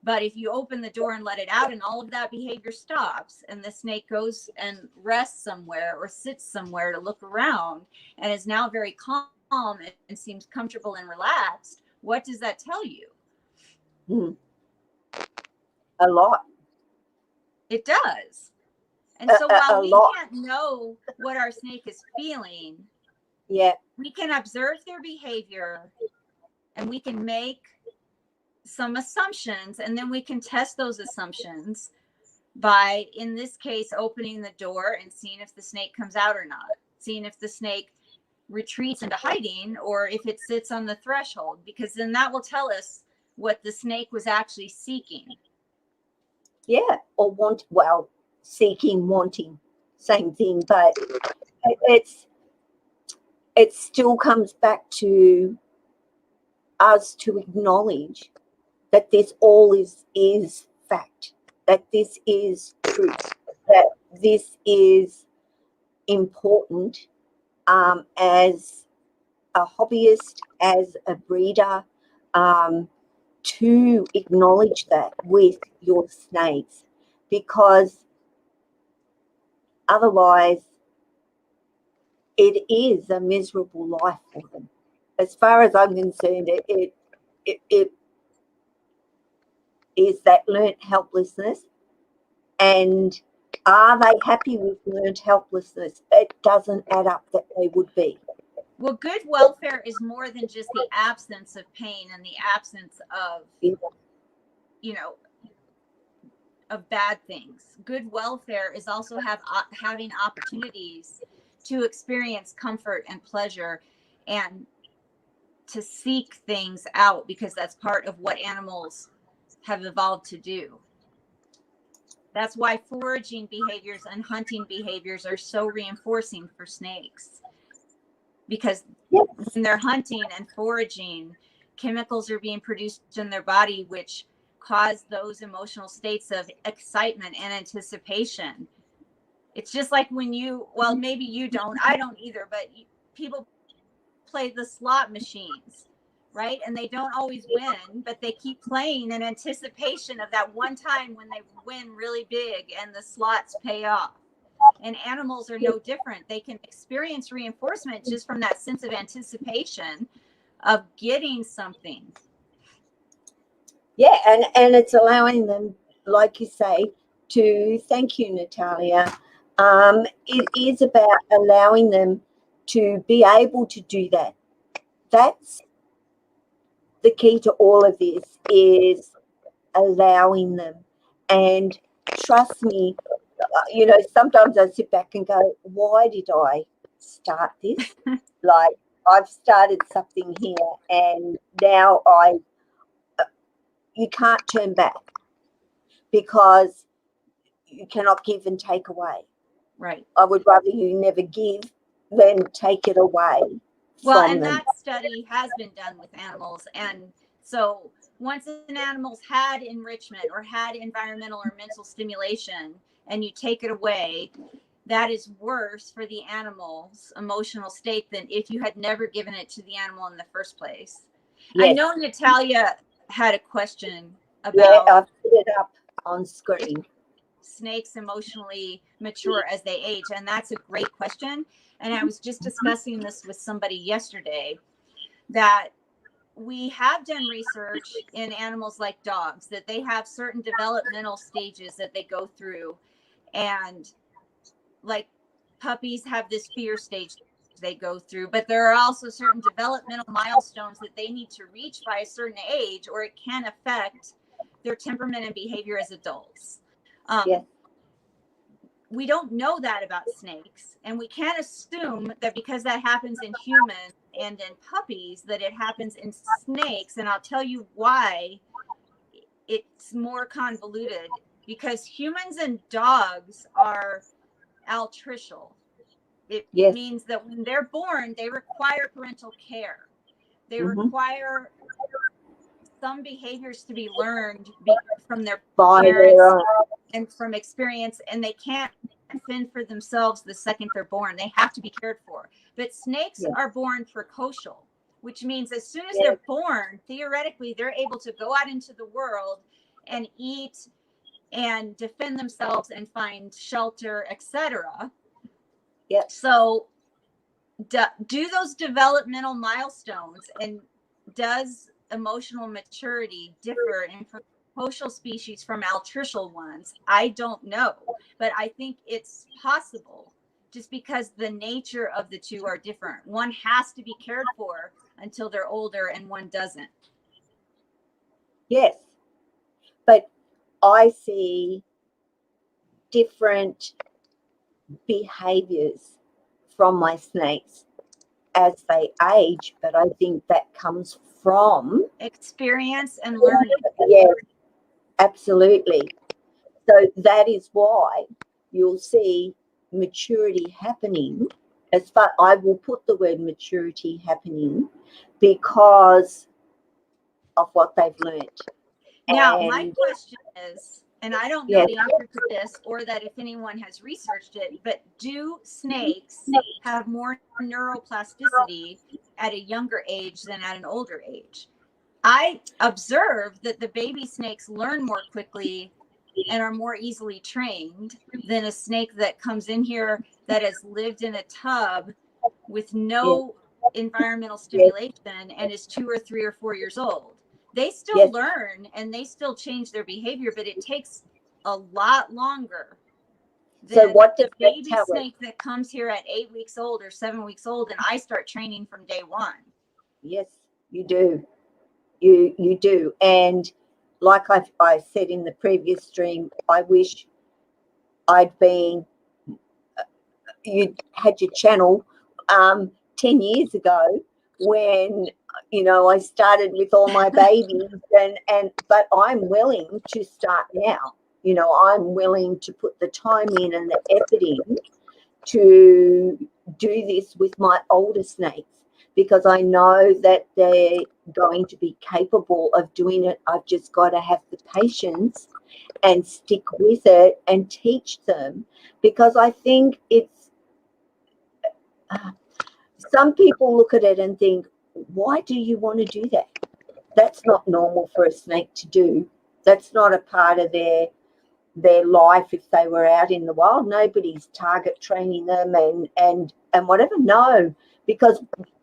But if you open the door and let it out and all of that behavior stops and the snake goes and rests somewhere or sits somewhere to look around and is now very calm and seems comfortable and relaxed, what does that tell you? A lot. It does. And so while we can't know what our snake is feeling, we can observe their behavior and we can make some assumptions, and then we can test those assumptions by, in this case, opening the door and seeing if the snake comes out or not, seeing if the snake retreats into hiding or if it sits on the threshold, because then that will tell us what the snake was actually seeking. Or seeking, wanting, same thing. But it still comes back to us to acknowledge that this all is fact, that this is truth, that this is important, as a hobbyist, as a breeder, to acknowledge that with your snakes, because Otherwise, it is a miserable life for them. As far as I'm concerned, it is that learnt helplessness. And are they happy with learnt helplessness? It doesn't add up that they would be. Well, good welfare is more than just the absence of pain and the absence of, of bad things. Good welfare is also having opportunities to experience comfort and pleasure and to seek things out, because that's part of what animals have evolved to do. That's why foraging behaviors and hunting behaviors are so reinforcing for snakes, because when they're hunting and foraging, chemicals are being produced in their body which cause those emotional states of excitement and anticipation. It's just like when maybe you don't, I don't either, but people play the slot machines, right? And they don't always win, but they keep playing in anticipation of that one time when they win really big and the slots pay off. And animals are no different. They can experience reinforcement just from that sense of anticipation of getting something. Yeah, and it's allowing them, like you say, to, thank you, Natalia. It is about allowing them to be able to do that. That's the key to all of this, is allowing them. And trust me, sometimes I sit back and go, why did I start this? Like, I've started something here, and now you can't turn back, because you cannot give and take away. Right. I would rather you never give than take it away. Well, and that study has been done with animals. And so once an animal's had enrichment or had environmental or mental stimulation and you take it away, that is worse for the animal's emotional state than if you had never given it to the animal in the first place. Yes. I know Natalia had a question about... Yeah, I've put it up on screen. Snakes emotionally mature as they age, and that's a great question. And I was just discussing this with somebody yesterday, that we have done research in animals like dogs, that they have certain developmental stages that they go through, and like puppies have this fear stage they go through, but there are also certain developmental milestones that they need to reach by a certain age, or it can affect their temperament and behavior as adults. We don't know that about snakes, and we can't assume that because that happens in humans and in puppies that it happens in snakes. And I'll tell you why it's more convoluted, because humans and dogs are altricial. It means that when they're born, they require parental care. They require some behaviors to be learned from their parents and from experience, and they can't fend for themselves the second they're born. They have to be cared for. But snakes are born precocial, which means as soon as they're born, theoretically, they're able to go out into the world and eat and defend themselves and find shelter, etc. So do those developmental milestones, and does emotional maturity differ in precocial species from altricial ones? I don't know, but I think it's possible, just because the nature of the two are different. One has to be cared for until they're older, and one doesn't. Yes, but I see different behaviors from my snakes as they age, but I think that comes from experience and learning. Yes, absolutely. So that is why you'll see maturity happening. I will put the word maturity happening because of what they've learnt. Now, my question is, and I don't know the answer to this, or that if anyone has researched it, but do snakes have more neuroplasticity at a younger age than at an older age? I observed that the baby snakes learn more quickly and are more easily trained than a snake that comes in here that has lived in a tub with no environmental stimulation and is 2 or 3 or 4 years old. They still learn and they still change their behavior, but it takes a lot longer than the baby snake that comes here at 8 weeks old or 7 weeks old, and I start training from day one. Yes, you do. You do. And like I said in the previous stream, I wish I'd been, you had your channel 10 years ago when, I started with all my babies but I'm willing to start now. I'm willing to put the time in and the effort in to do this with my older snakes, because I know that they're going to be capable of doing it. I've just got to have the patience and stick with it and teach them, because I think it's, some people look at it and think, why do you want to do that? That's not normal for a snake to do. That's not a part of their life if they were out in the wild. Nobody's target training them and whatever. No, because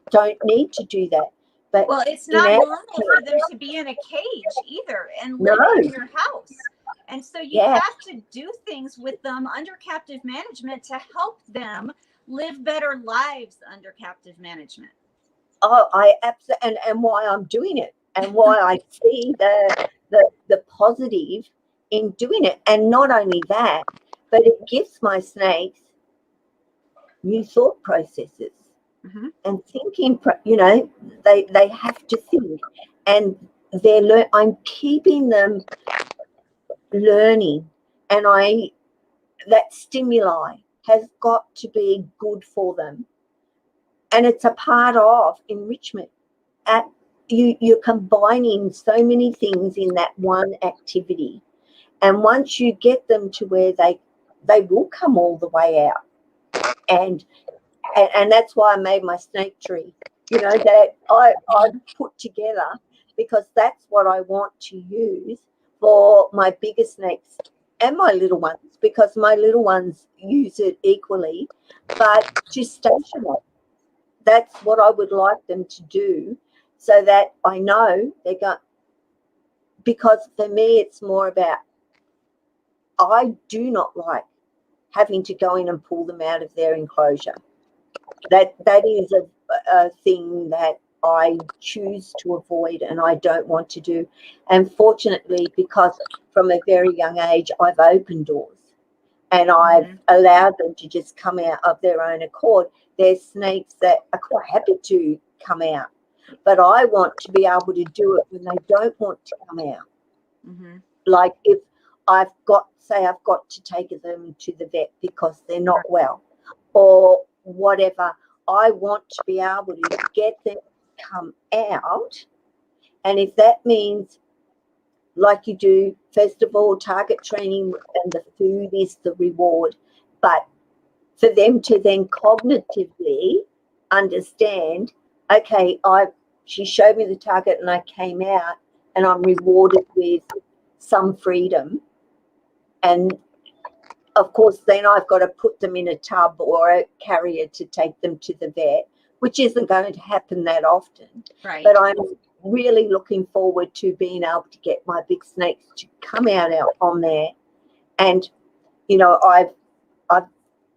don't need to do that. But well, it's not normal for them to be in a cage either and live in your house. And so you have to do things with them under captive management to help them live better lives under captive management. Oh, I absolutely, and why I'm doing it, and why I see the positive in doing it. And not only that, but it gives my snakes new thought processes and thinking. They have to think, and I'm keeping them learning, and that stimuli has got to be good for them, and it's a part of enrichment. You're combining so many things in that one activity, and once you get them to where they will come all the way out, and that's why I made my snake tree, that I put together, because that's what I want to use for my bigger snakes and my little ones, because my little ones use it equally, but gestational. That's what I would like them to do, so that I know they're going, because for me it's more about, I do not like having to go in and pull them out of their enclosure. That is a thing that I choose to avoid and I don't want to do. And fortunately, because from a very young age, I've opened doors and I've allowed them to just come out of their own accord. There's snakes that are quite happy to come out, but I want to be able to do it when they don't want to come out. Like if I've got to take them to the vet because they're not well or whatever, I want to be able to get them to come out. And if that means, like you do, first of all, target training and the food is the reward, but for them to then cognitively understand, okay, she showed me the target and I came out and I'm rewarded with some freedom. And of course, then I've got to put them in a tub or a carrier to take them to the vet, which isn't going to happen that often. Right. But I'm really looking forward to being able to get my big snakes to come out on there. And, I've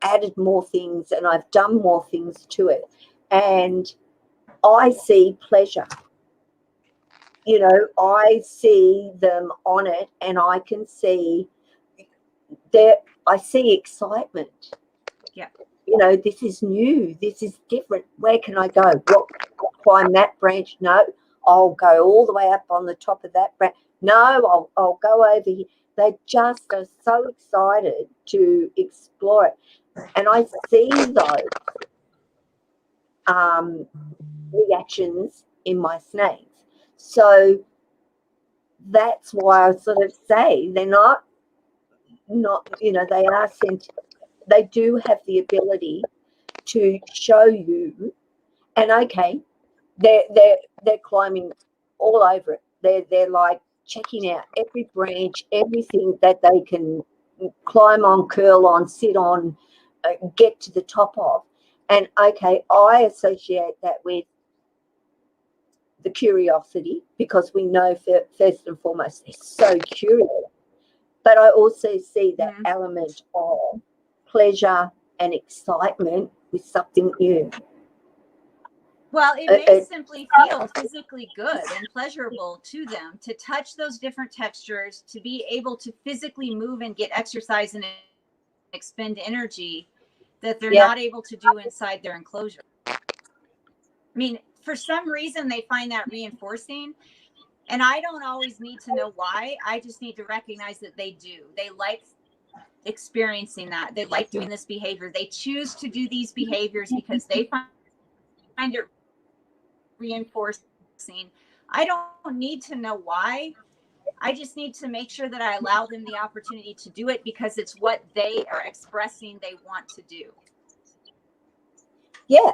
added more things and I've done more things to it. And I see pleasure. I see them on it and I can see I see excitement. Yeah. This is new. This is different. Where can I go? Climb that branch? No. I'll go all the way up on the top of that branch. No, I'll go over here. They just are so excited to explore it. And I see those reactions in my snakes. So that's why I sort of say they're not, they are sentient. They do have the ability to show you, and okay, they're climbing all over it. They're like checking out every branch, everything that they can climb on, curl on, sit on, get to the top of. And okay, I associate that with the curiosity, because we know first and foremost they're so curious. But I also see that element of pleasure and excitement with something new. Well, it may simply feel physically good and pleasurable to them to touch those different textures, to be able to physically move and get exercise and expend energy that they're not able to do inside their enclosure. I mean, for some reason, they find that reinforcing. And I don't always need to know why. I just need to recognize that they do. They like experiencing that. They like doing this behavior. They choose to do these behaviors because they find it reinforcing. I don't need to know why. I just need to make sure that I allow them the opportunity to do it because it's what they are expressing they want to do. Yeah.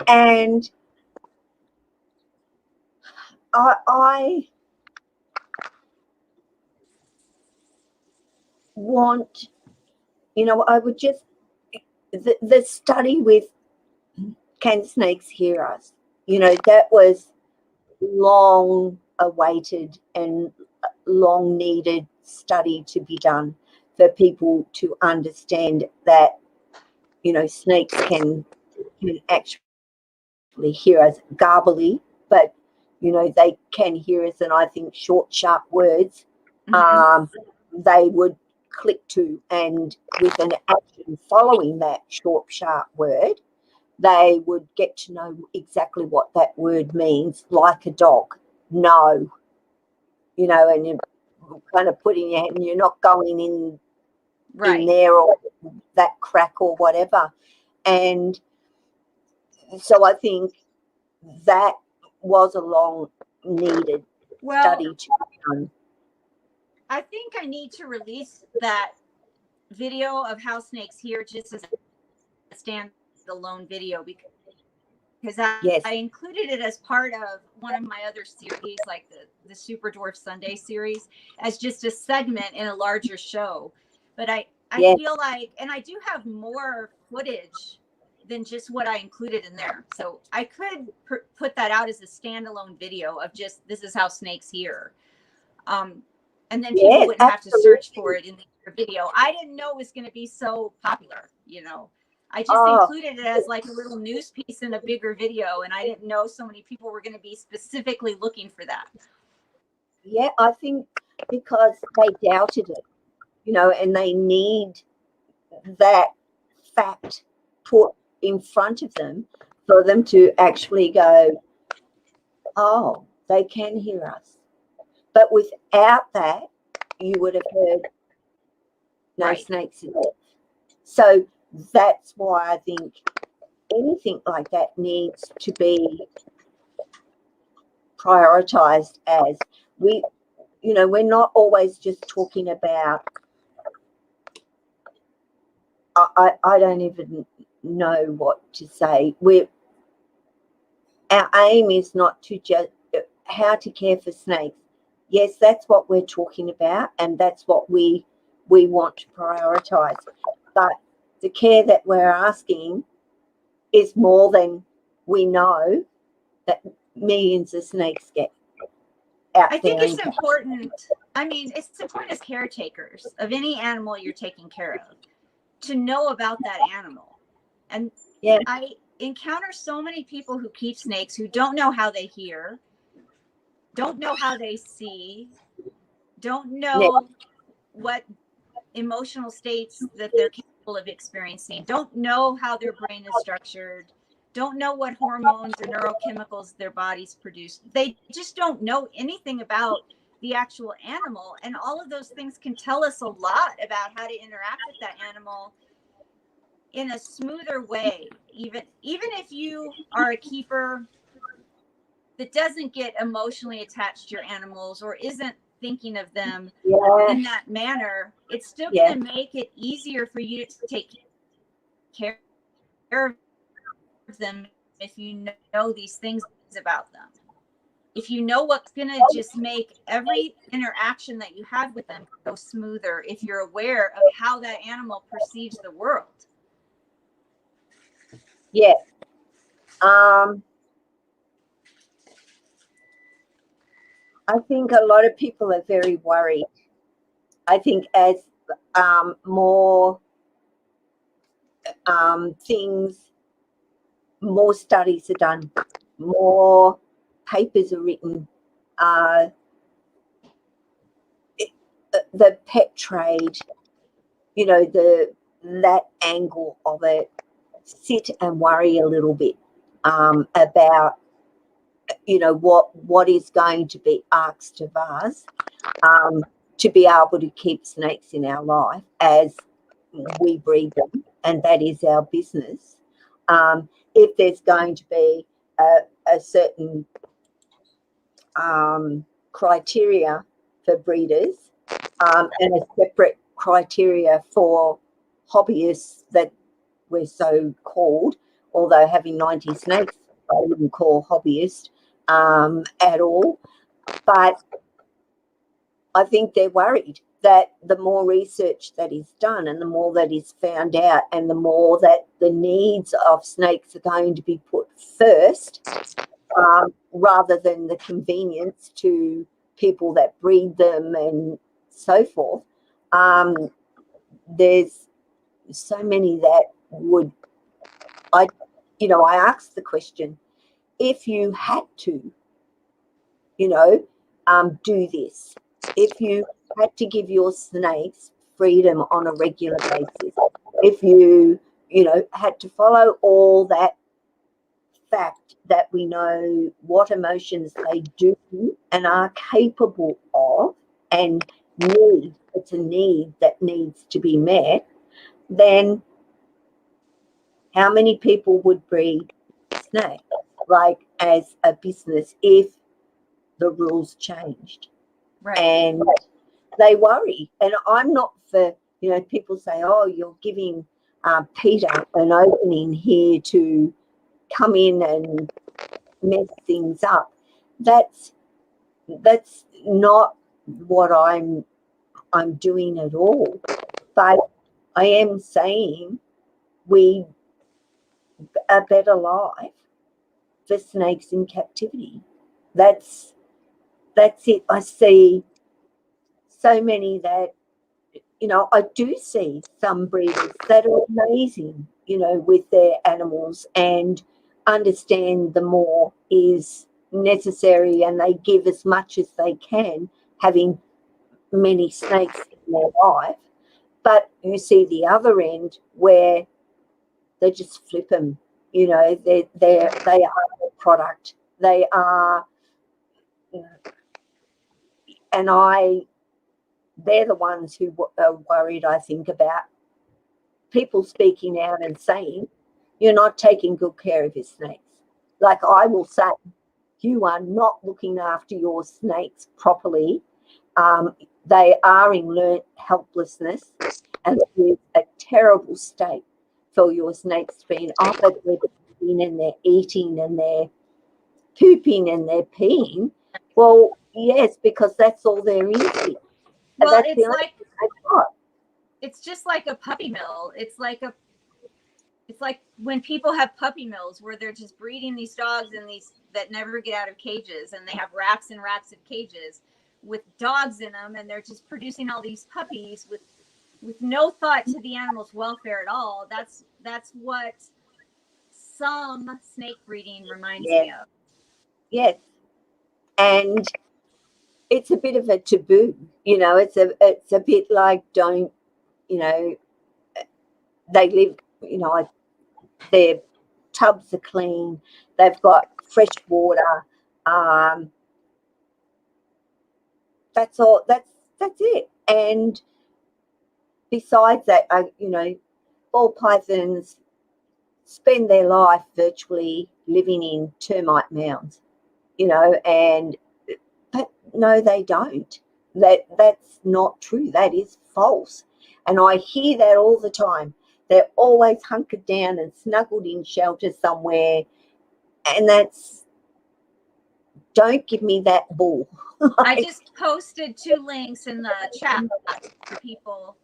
And I want, I would just, the study with Can Snakes Hear Us, that was long awaited and long needed study to be done for people to understand that, snakes can actually hear us garbly, but, they can hear us, and I think short, sharp words, they would click to, and with an action following that short, sharp word, they would get to know exactly what that word means, like a dog. No, and you're kind of putting your hand, you're not going in there or that crack or whatever. And so I think that was a long needed study to be done. I think I need to release that video of how snakes hear just as a standalone video because I included it as part of one of my other series, like the Super Dwarf Sunday series, as just a segment in a larger show. But I feel like, and I do have more footage than just what I included in there. So I could put that out as a standalone video of just, this is how snakes hear. And then people wouldn't have to search for it in the video. I didn't know it was going to be so popular, I just included it as like a little news piece in a bigger video, and I didn't know so many people were going to be specifically looking for that. Yeah, I think because they doubted it, and they need that fact put in front of them for them to actually go, oh, they can hear us. But without that, you would have heard no snakes in there. So that's why I think anything like that needs to be prioritized as we're not always just talking about, I don't even know what to say. Our aim is not to just how to care for snakes. Yes, that's what we're talking about, and that's what we want to prioritize. But the care that we're asking is more than we know that millions of snakes get out there. I think it's important. I mean, it's important as caretakers of any animal you're taking care of to know about that animal. And I encounter so many people who keep snakes who don't know how they hear, don't know how they see, don't know what emotional states that they're capable of experiencing, don't know how their brain is structured, don't know what hormones or neurochemicals their bodies produce. They just don't know anything about the actual animal. And all of those things can tell us a lot about how to interact with that animal in a smoother way. Even if you are a keeper that doesn't get emotionally attached to your animals or isn't thinking of them in that manner, it's still going to make it easier for you to take care of them if you know these things about them. if you know what's going to just make every interaction that you have with them go smoother, if you're aware of how that animal perceives the world. Yeah. I think a lot of people are very worried. I think as more things, more studies are done, more papers are written, the pet trade, you know, that angle of it, sit and worry a little bit about, you know, what is going to be asked of us to be able to keep snakes in our life as we breed them, and that is our business. If there's going to be a certain criteria for breeders and a separate criteria for hobbyists that we're so called, although having 90 snakes I wouldn't call hobbyist at all. But I think they're worried that the more research that is done and the more that is found out and the more that the needs of snakes are going to be put first rather than the convenience to people that breed them and so forth, there's so many that would, I asked the question, if you had to, do this, if you had to give your snakes freedom on a regular basis, if you, had to follow all that fact that we know what emotions they do and are capable of and need, it's a need that needs to be met, then how many people would breed snakes, like as a business, if the rules changed? Right. And they worry. And I'm not for, people say, oh, you're giving Peter an opening here to come in and mess things up. That's not what I'm doing at all. But I am saying a better life for snakes in captivity. That's it. I see so many that, I do see some breeders that are amazing, with their animals and understand the more is necessary and they give as much as they can, having many snakes in their life. But you see the other end where they just flip them, they are a product. They are, and they're the ones who are worried, I think, about people speaking out and saying, you're not taking good care of your snakes. Like I will say, you are not looking after your snakes properly. They are in learnt helplessness, and it is a terrible state for your snakes to be in. Oh, but they're eating and they're eating and they're pooping and they're peeing. Well, yes, because that's all there is. Well, it's just like a puppy mill. It's like when people have puppy mills where they're just breeding these dogs and these that never get out of cages, and they have racks and racks of cages with dogs in them, and they're just producing all these puppies with no thought to the animal's welfare at all. That's what some snake breeding reminds me of. Yes. And it's a bit of a taboo, it's a bit like don't, they live, their tubs are clean, they've got fresh water. That's all. That's it. And besides that, ball pythons spend their life virtually living in termite mounds, but no, they don't. That's not true. That is false. And I hear that all the time. They're always hunkered down and snuggled in shelter somewhere. And that's don't give me that bull. I just posted 2 links in the chat for people.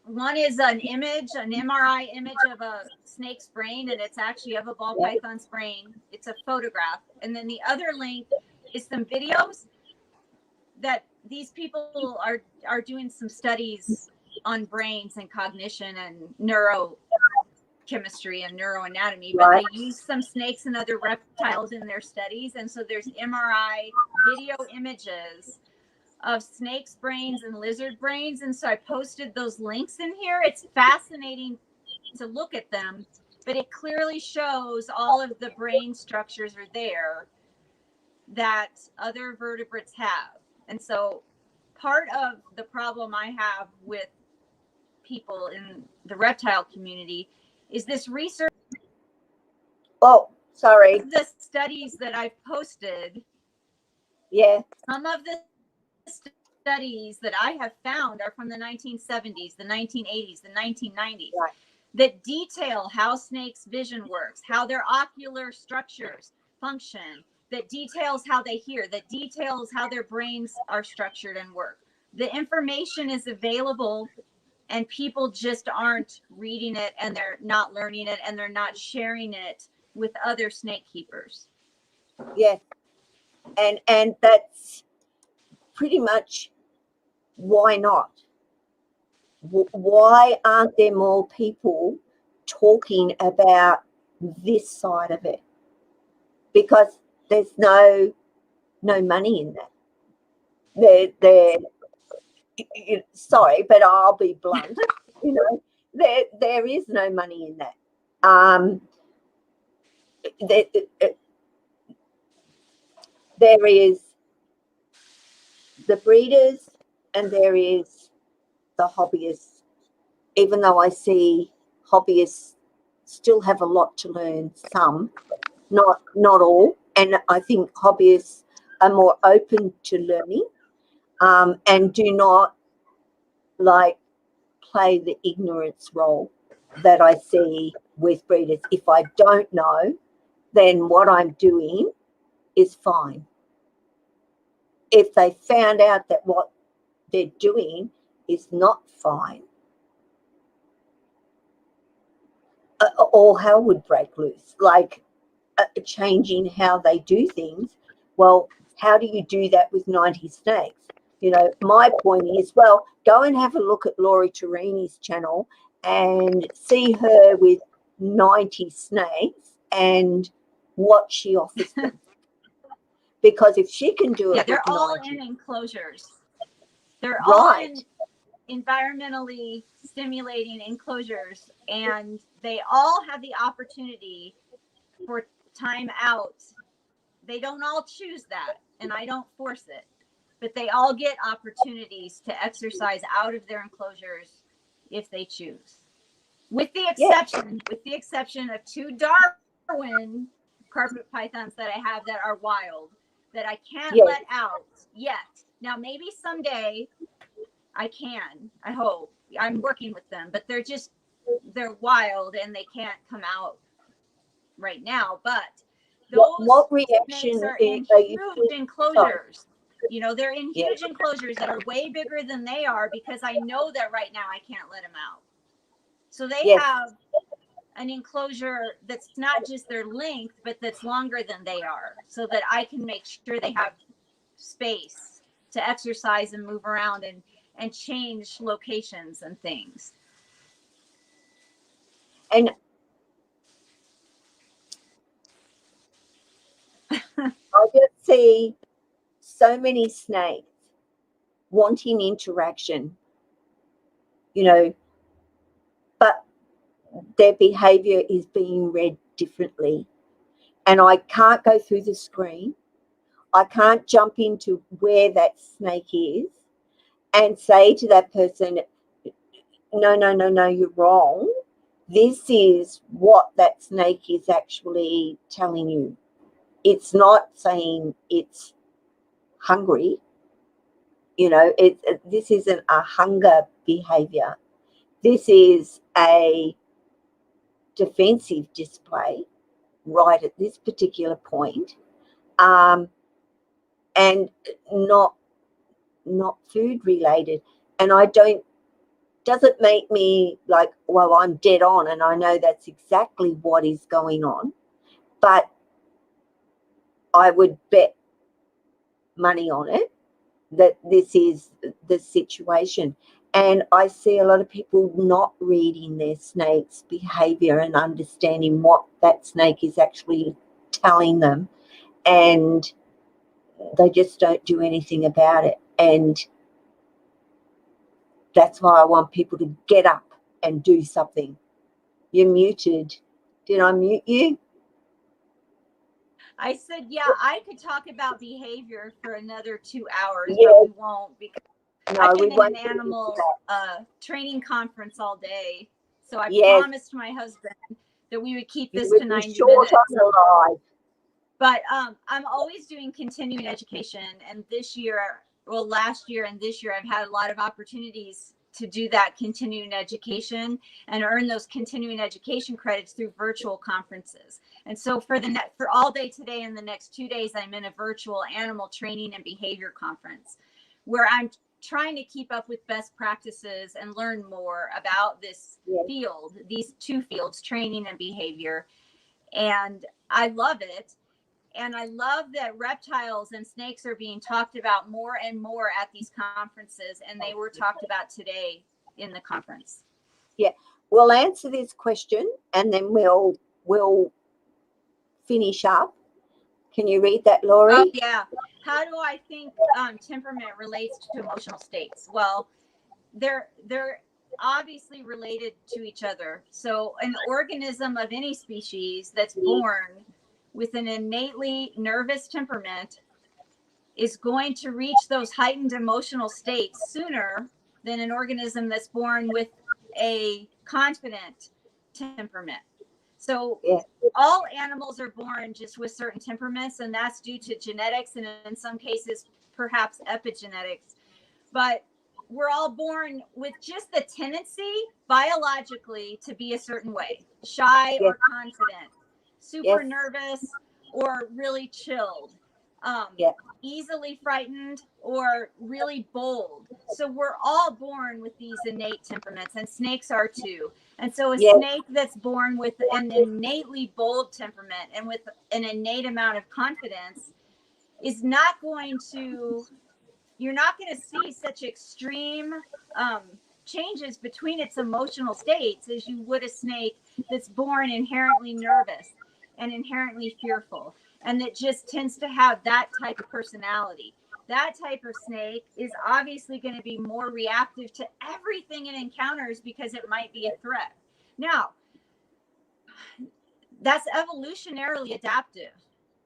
One is an image, an MRI image of a snake's brain, and it's actually of a ball python's brain. It's a photograph. And then the other link is some videos that these people are doing some studies on brains and cognition and neurochemistry and neuroanatomy, but they use some snakes and other reptiles in their studies. And so there's MRI video images of snakes' brains and lizard brains. And so I posted those links in here. It's fascinating to look at them, but it clearly shows all of the brain structures are there that other vertebrates have. And so part of the problem I have with people in the reptile community is this research. Oh, sorry. The studies that I've posted. Yeah. Some of the studies that I have found are from the 1970s, the 1980s, the 1990s, that detail how snakes' vision works, how their ocular structures function, that details how they hear, that details how their brains are structured and work. The information is available, and people just aren't reading it, and they're not learning it, and they're not sharing it with other snake keepers. Yes. And that's pretty much why not? Why aren't there more people talking about this side of it? Because there's no money in that. Sorry, but I'll be blunt. There is no money in that. There is the breeders and there is the hobbyists, even though I see hobbyists still have a lot to learn, some, not all. And I think hobbyists are more open to learning and do not play the ignorance role that I see with breeders. If I don't know, then what I'm doing is fine. If they found out that what they're doing is not fine, all hell would break loose, changing how they do things. Well, how do you do that with 90 snakes? My point is, well, go and have a look at Laurie Torini's channel and see her with 90 snakes and what she offers them. Because if she can do it, they're all in enclosures. They're all in environmentally stimulating enclosures, and they all have the opportunity for time out. They don't all choose that, and I don't force it, but they all get opportunities to exercise out of their enclosures if they choose. With the exception of 2 Darwin carpet pythons that I have that are wild, that I can't let out yet. Now, maybe someday I can, I hope. I'm working with them, but they're wild and they can't come out right now. But those what reaction snakes are in huge enclosures. They're in huge enclosures that are way bigger than they are, because I know that right now I can't let them out. So they have an enclosure that's not just their length, but that's longer than they are, so that I can make sure they have space to exercise and move around and change locations and things. And I just see so many snakes wanting interaction, but their behavior is being read differently. And I can't go through the screen. I can't jump into where that snake is and say to that person, no, you're wrong. This is what that snake is actually telling you. It's not saying it's hungry. This isn't a hunger behavior. This is a defensive display right at this particular point. and not food related. And I don't, doesn't make me like, well, I'm dead on and I know that's exactly what is going on, but I would bet money on it that this is the situation. And I see a lot of people not reading their snake's behavior and understanding what that snake is actually telling them, and they just don't do anything about it. And that's why I want people to get up and do something. You're muted. Did I mute you? I said, yeah, I could talk about behavior for another 2 hours, but we won't, because I've been in an animal training conference all day. So I promised my husband that we would keep this to 90 minutes. But I'm always doing continuing education. And this year, well, last year and this year, I've had a lot of opportunities to do that continuing education and earn those continuing education credits through virtual conferences. And so for all day today and the next 2 days, I'm in a virtual animal training and behavior conference where I'm trying to keep up with best practices and learn more about this field, these two fields, training and behavior. And I love it. And I love that reptiles and snakes are being talked about more and more at these conferences, and they were talked about today in the conference. Yeah, we'll answer this question and then we'll finish up. Can you read that, Laurie? Oh, yeah. How do I think temperament relates to emotional states? Well, they're obviously related to each other. So an organism of any species that's born with an innately nervous temperament is going to reach those heightened emotional states sooner than an organism that's born with a confident temperament. So all animals are born just with certain temperaments, and that's due to genetics and in some cases perhaps epigenetics. But we're all born with just the tendency biologically to be a certain way, shy or confident, super nervous or really chilled, easily frightened or really bold. So we're all born with these innate temperaments, and snakes are too. And so a snake that's born with an innately bold temperament and with an innate amount of confidence is not going to, you're not going to see such extreme changes between its emotional states as you would a snake that's born inherently nervous and inherently fearful, and that just tends to have that type of personality. That type of snake is obviously going to be more reactive to everything it encounters because it might be a threat. Now, that's evolutionarily adaptive.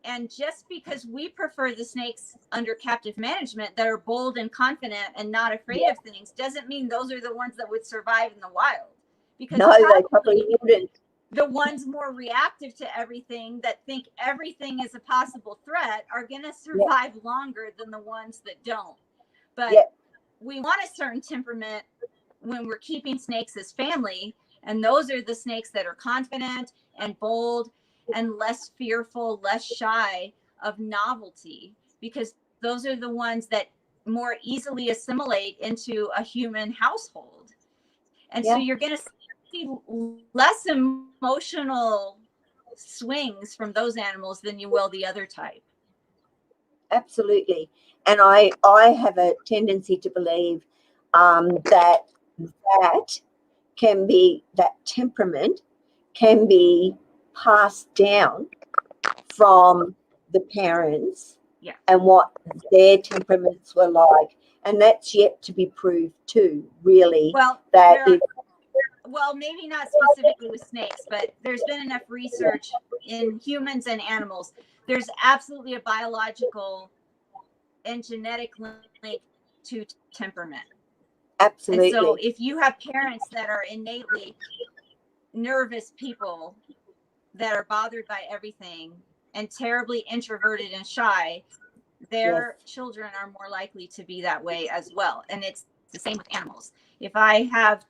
And just because we prefer the snakes under captive management that are bold and confident and not afraid of things doesn't mean those are the ones that would survive in the wild. Because they probably wouldn't. The ones more reactive to everything that think everything is a possible threat are going to survive longer than the ones that don't. But we want a certain temperament when we're keeping snakes as family. And those are the snakes that are confident and bold and less fearful, less shy of novelty, because those are the ones that more easily assimilate into a human household. And so you're going to see less emotional swings from those animals than you will the other type. Absolutely. And I have a tendency to believe that can be, that temperament can be passed down from the parents and what their temperaments were like. And that's yet to be proved too, really. Well, well, maybe not specifically with snakes, but there's been enough research in humans and animals. There's absolutely a biological and genetic link to temperament. Absolutely. And so if you have parents that are innately nervous people that are bothered by everything and terribly introverted and shy, their children are more likely to be that way as well. And it's the same with animals. If I have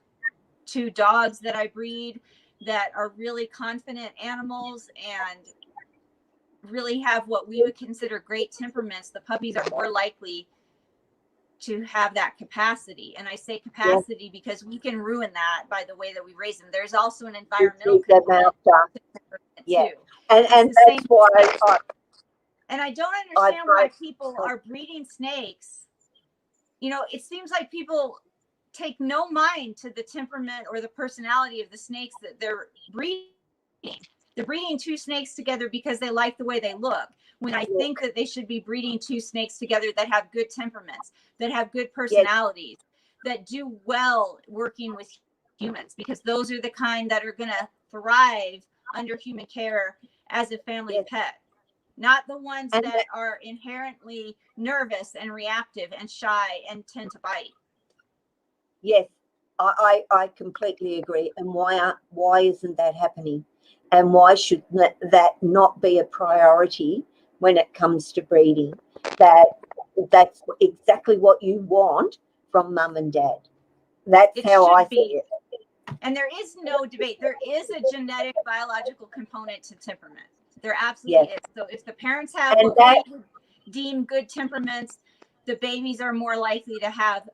2 dogs that I breed that are really confident animals and really have what we would consider great temperaments, the puppies are more likely to have that capacity. And I say capacity because we can ruin that by the way that we raise them. There's also an environmental component to temperament too. And that's why and I don't understand why people are breeding snakes. You know, it seems like people take no mind to the temperament or the personality of the snakes that they're breeding. They're breeding two snakes together because they like the way they look, when I think that they should be breeding two snakes together that have good temperaments, that have good personalities, that do well working with humans, because those are the kind that are going to thrive under human care as a family pet, not the ones that are inherently nervous and reactive and shy and tend to bite. Yes, I completely agree. And why isn't that happening? And why should that not be a priority when it comes to breeding? That's exactly what you want from mum and dad. That's how I see it. And there is no debate. There is a genetic biological component to temperament. There absolutely is. So if the parents have what we would deem good temperaments, the babies are more likely to have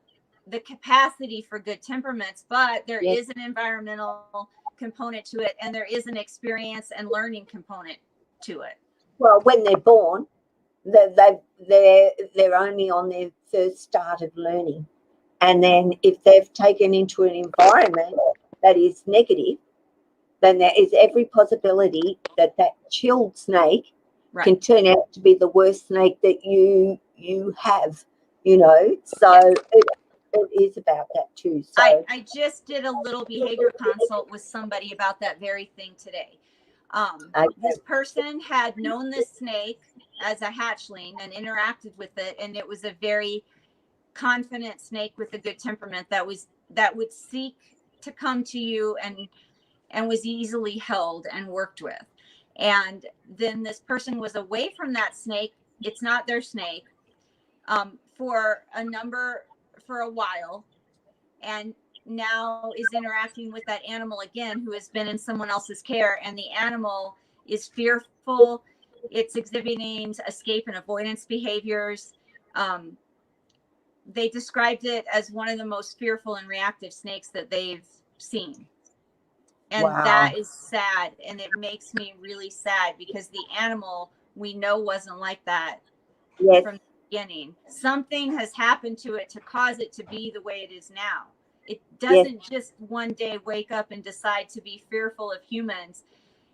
the capacity for good temperaments, but there is an environmental component to it, and there is an experience and learning component to it. Well, when they're born, they're only on their first start of learning, and then if they've taken into an environment that is negative, then there is every possibility that chilled snake can turn out to be the worst snake that you have, you know. So it is about that too. So I just did a little behavior consult with somebody about that very thing today. This person had known this snake as a hatchling and interacted with it, and it was a very confident snake with a good temperament that would seek to come to you and was easily held and worked with. And then this person was away from that snake. It's not their snake, for a while, and now is interacting with that animal again, who has been in someone else's care, and the animal is fearful. It's exhibiting escape and avoidance behaviors. They described it as one of the most fearful and reactive snakes that they've seen. And that is sad. And it makes me really sad, because the animal we know wasn't like that from the beginning. Something has happened to it to cause it to be the way it is now. It doesn't just one day wake up and decide to be fearful of humans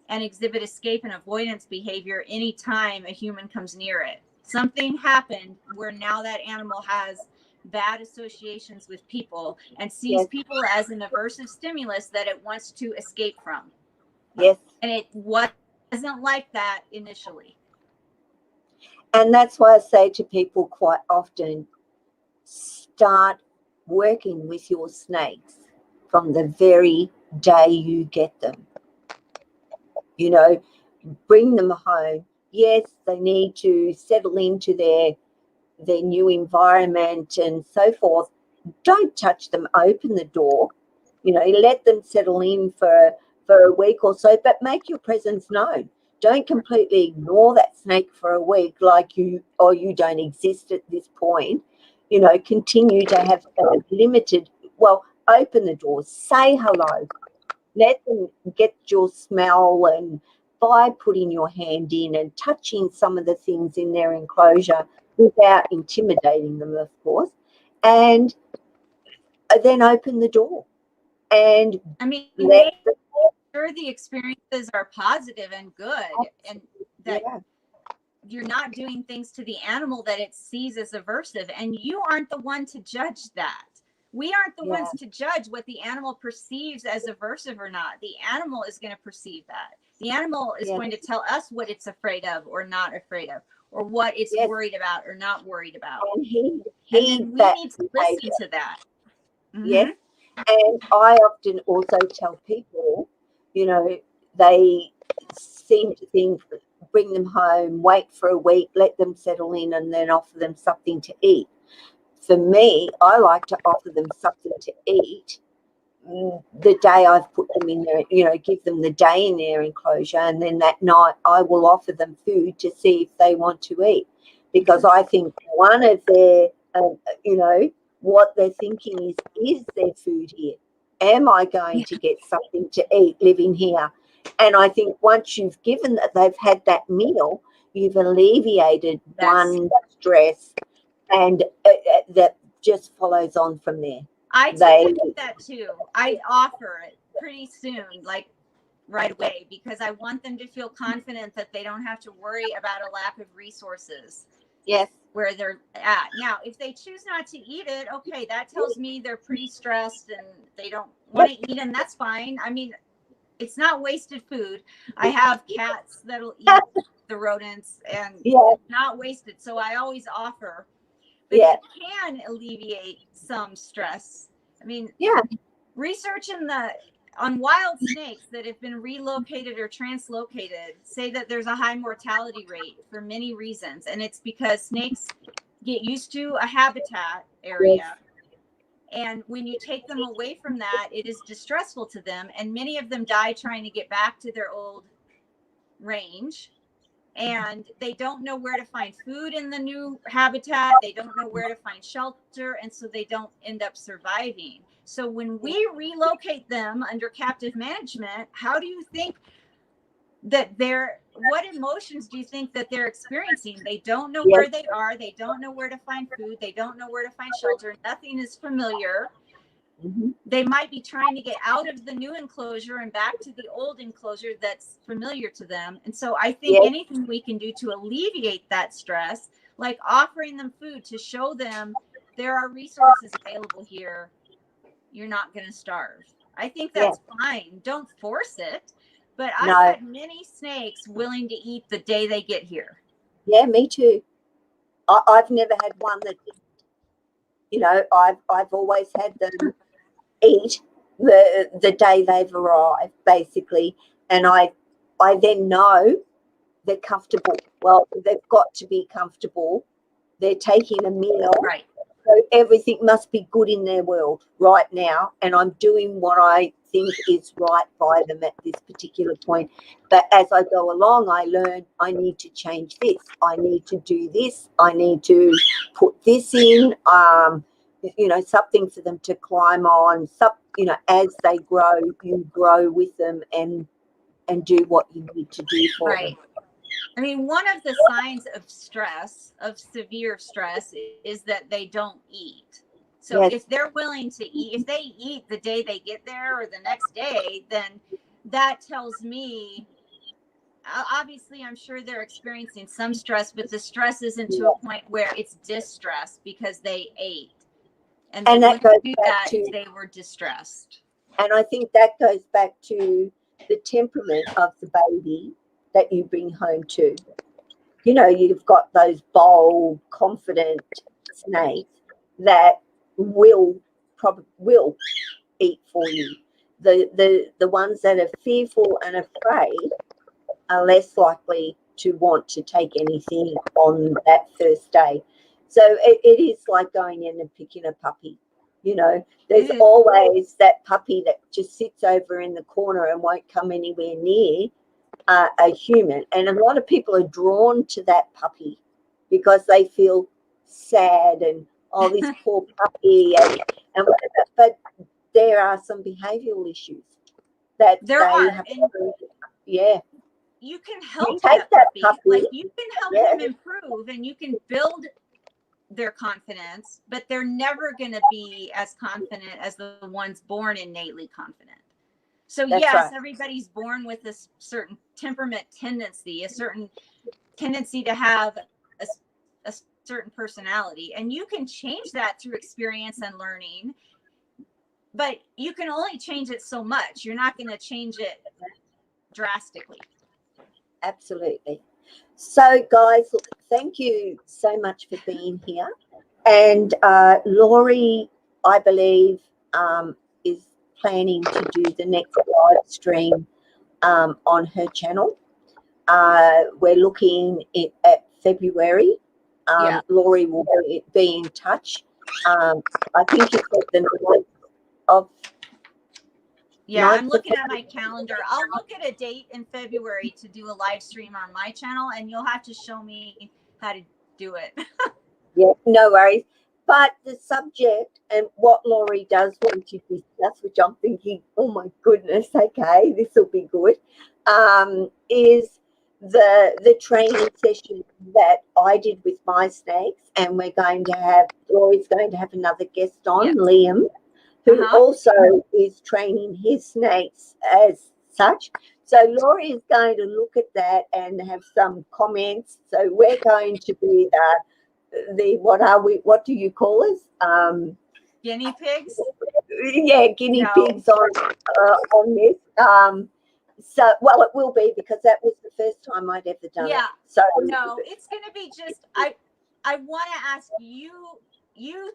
and exhibit escape and avoidance behavior anytime a human comes near it. Something happened where now that animal has bad associations with people and sees people as an aversive stimulus that it wants to escape from. Yes. And it wasn't like that initially. And that's why I say to people quite often, start working with your snakes from the very day you get them. You know, bring them home. Yes, they need to settle into their new environment and so forth. Don't touch them. Open the door. You know, let them settle in for a week or so, but make your presence known. Don't completely ignore that snake for a week like you don't exist at this point. You know, continue to have a limited, open the door, say hello, let them get your smell, and by putting your hand in and touching some of the things in their enclosure without intimidating them, of course, and then open the door. And I mean, make sure the experiences are positive and good, and that you're not doing things to the animal that it sees as aversive, and you aren't the one to judge that. We aren't the ones to judge what the animal perceives as aversive or not. The animal is going to perceive that. The animal is going to tell us what it's afraid of or not afraid of, or what it's worried about or not worried about. And we need to listen to that. Mm-hmm. Yes. And I often also tell people, you know, they seem to think, bring them home, wait for a week, let them settle in, and then offer them something to eat. For me, I like to offer them something to eat the day I've put them in there, you know, give them the day in their enclosure, and then that night I will offer them food to see if they want to eat, because I think one of their, you know, what they're thinking is there food here? Am I going to get something to eat living here? And I think once you've given that, they've had that meal, you've alleviated one stress, and that just follows on from there. I tend to do that too. I offer it pretty soon, like right away, because I want them to feel confident that they don't have to worry about a lack of resources. Yes. Where they're at. Now, if they choose not to eat it, okay, that tells me they're pretty stressed and they don't want to eat, and that's fine. I mean, it's not wasted food. I have cats that'll eat the rodents, and it's not wasted. So I always offer. But it can alleviate some stress. I mean, research on wild snakes that have been relocated or translocated say that there's a high mortality rate for many reasons. And it's because snakes get used to a habitat area. And when you take them away from that, it is distressful to them. And many of them die trying to get back to their old range. And they don't know where to find food in the new habitat. They don't know where to find shelter. And so they don't end up surviving. So when we relocate them under captive management, how do you think that what emotions do you think that they're experiencing? They don't know where they are. They don't know where to find food. They don't know where to find shelter. Nothing is familiar. Mm-hmm. They might be trying to get out of the new enclosure and back to the old enclosure that's familiar to them. And so I think anything we can do to alleviate that stress, like offering them food to show them there are resources available here, you're not going to starve. I think that's fine. Don't force it. But I've had many snakes willing to eat the day they get here. Yeah, me too. I've never had one that, you know, I've always had them eat the day they've arrived, basically. And I then know they're comfortable. Well, they've got to be comfortable. They're taking a meal. Right. So everything must be good in their world right now, and I'm doing what I think is right by them at this particular point. But as I go along, I learn I need to change this. I need to do this. I need to put this in, you know, something for them to climb on. You know, as they grow, you grow with them and do what you need to do for them. I mean, one of the signs of stress, of severe stress, is that they don't eat. So if they're willing to eat, if they eat the day they get there or the next day, then that tells me, obviously, I'm sure they're experiencing some stress, but the stress isn't to a point where it's distress because they ate. And that goes back to they were distressed. And I think that goes back to the temperament of the baby that you bring home to. You know, you've got those bold, confident snakes that will eat for you. The ones that are fearful and afraid are less likely to want to take anything on that first day. So it is like going in and picking a puppy. You know, there's always that puppy that just sits over in the corner and won't come anywhere near a human. And a lot of people are drawn to that puppy because they feel sad and, oh, this poor puppy. And whatever. But there are some behavioural issues that there are. Have to, you can help that puppy. Like, you can help them improve, and you can build their confidence, but they're never going to be as confident as the ones born innately confident. So everybody's born with a certain temperament tendency, a certain tendency to have a certain personality, and you can change that through experience and learning, but you can only change it so much. You're not going to change it drastically. Absolutely. So, guys, look, thank you so much for being here. And Laurie, I believe, is planning to do the next live stream on her channel. We're looking at February. Laurie will be in touch. I think it's at the 9th of Yeah, I'm looking at my calendar. I'll look at a date in February to do a live stream on my channel, and you'll have to show me how to do it. Yeah, no worries. But the subject and what Laurie does want to discuss, which I'm thinking, oh my goodness, okay, this will be good, is the training session that I did with my snakes, and Laurie's going to have another guest on, yes. Liam, who also is training his snakes as such. So Laurie is going to look at that and have some comments. So we're going to be what do you call us? Guinea pigs? Yeah, guinea pigs on this. So, well, it will be because that was the first time I'd ever done it. So no, it's going to be just, I want to ask you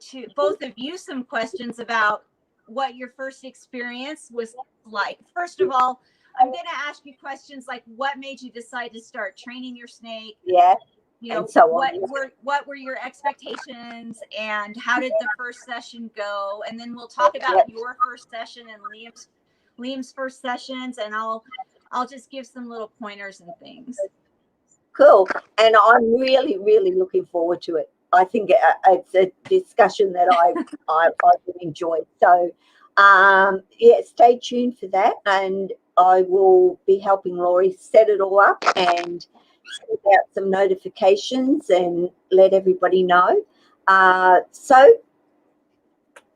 two, both of you, some questions about what your first experience was like. First of all, I'm going to ask you questions like what made you decide to start training your snake? Yeah. You know, so what were your expectations and how did the first session go? And then we'll talk about your first session and Liam's first sessions, and I'll just give some little pointers and things. Cool. And I'm really, really looking forward to it. I think it's a discussion that I would enjoy. So, stay tuned for that, and I will be helping Laurie set it all up and send out some notifications and let everybody know. So,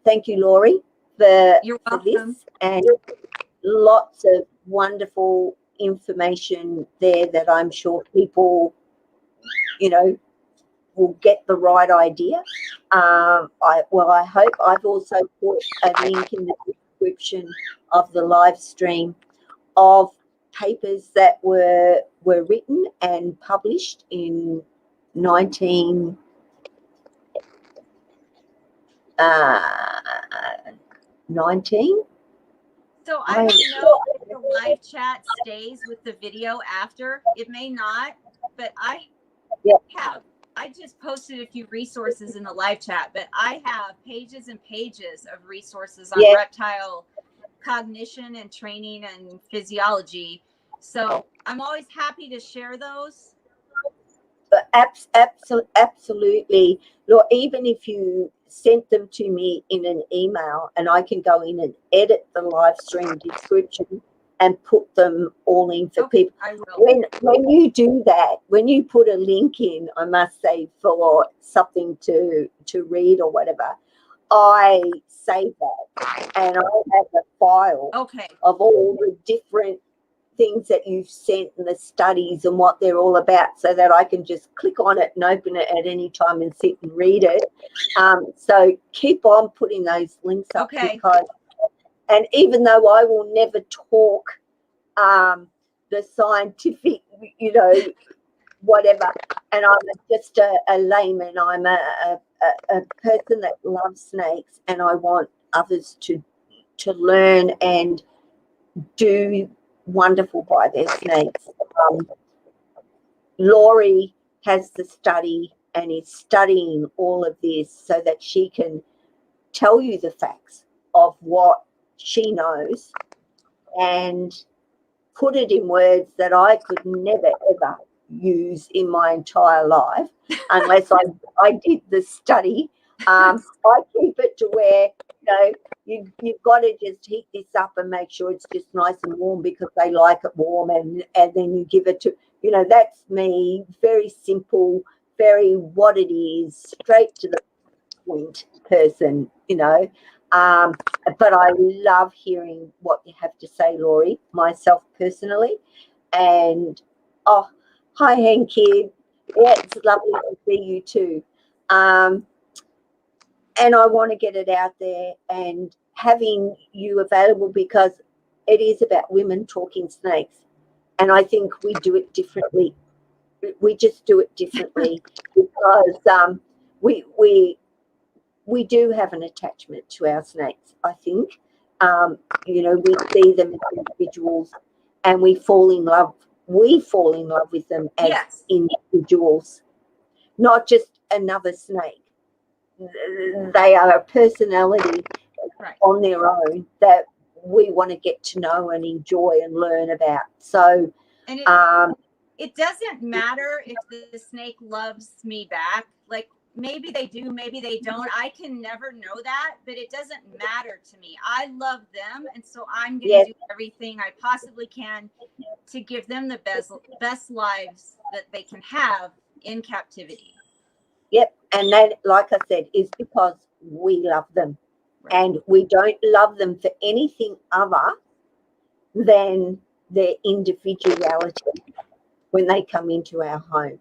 thank you, Laurie, for this, and lots of wonderful information there that I'm sure people, will get the right idea. I hope. I've also put a link in the description of the live stream of papers that were written and published in 19 So I don't know if the live chat stays with the video after. It may not, but I just posted a few resources in the live chat, but I have pages and pages of resources on reptile cognition and training and physiology. So I'm always happy to share those. Absolutely. Look, even if you sent them to me in an email, and I can go in and edit the live stream description and put them all in for people. I will. When you do that, when you put a link in, I must say, for something to read or whatever, I save that, and I have a file of all the different things that you've sent and the studies and what they're all about, so that I can just click on it and open it at any time and sit and read it. So keep on putting those links up, because, and even though I will never talk the scientific, whatever, and I'm just a layman, I'm a person that loves snakes, and I want others to learn and do wonderful by their snakes. Laurie has the study and is studying all of this so that she can tell you the facts of what she knows and put it in words that I could never, ever use in my entire life unless I did the study. I keep it to where, you've got to just heat this up and make sure it's just nice and warm, because they like it warm, and then you give it to, that's me, very simple, very what it is, straight to the point person, but I love hearing what you have to say, Laurie, myself personally. And hi Hen Kid, it's lovely to see you too. And I want to get it out there and having you available, because it is about women talking snakes, and I think we do it differently. We just do it differently because we do have an attachment to our snakes, I think. We see them as individuals, and we fall in love with them as individuals, not just another snake. They are a personality on their own that we want to get to know and enjoy and learn about. So, and it doesn't matter if the snake loves me back. Like, maybe they do, maybe they don't. I can never know that, but it doesn't matter to me. I love them, and so I'm going to do everything I possibly can to give them the best lives that they can have in captivity. Yep, and that, like I said, is because we love them, and we don't love them for anything other than their individuality when they come into our home.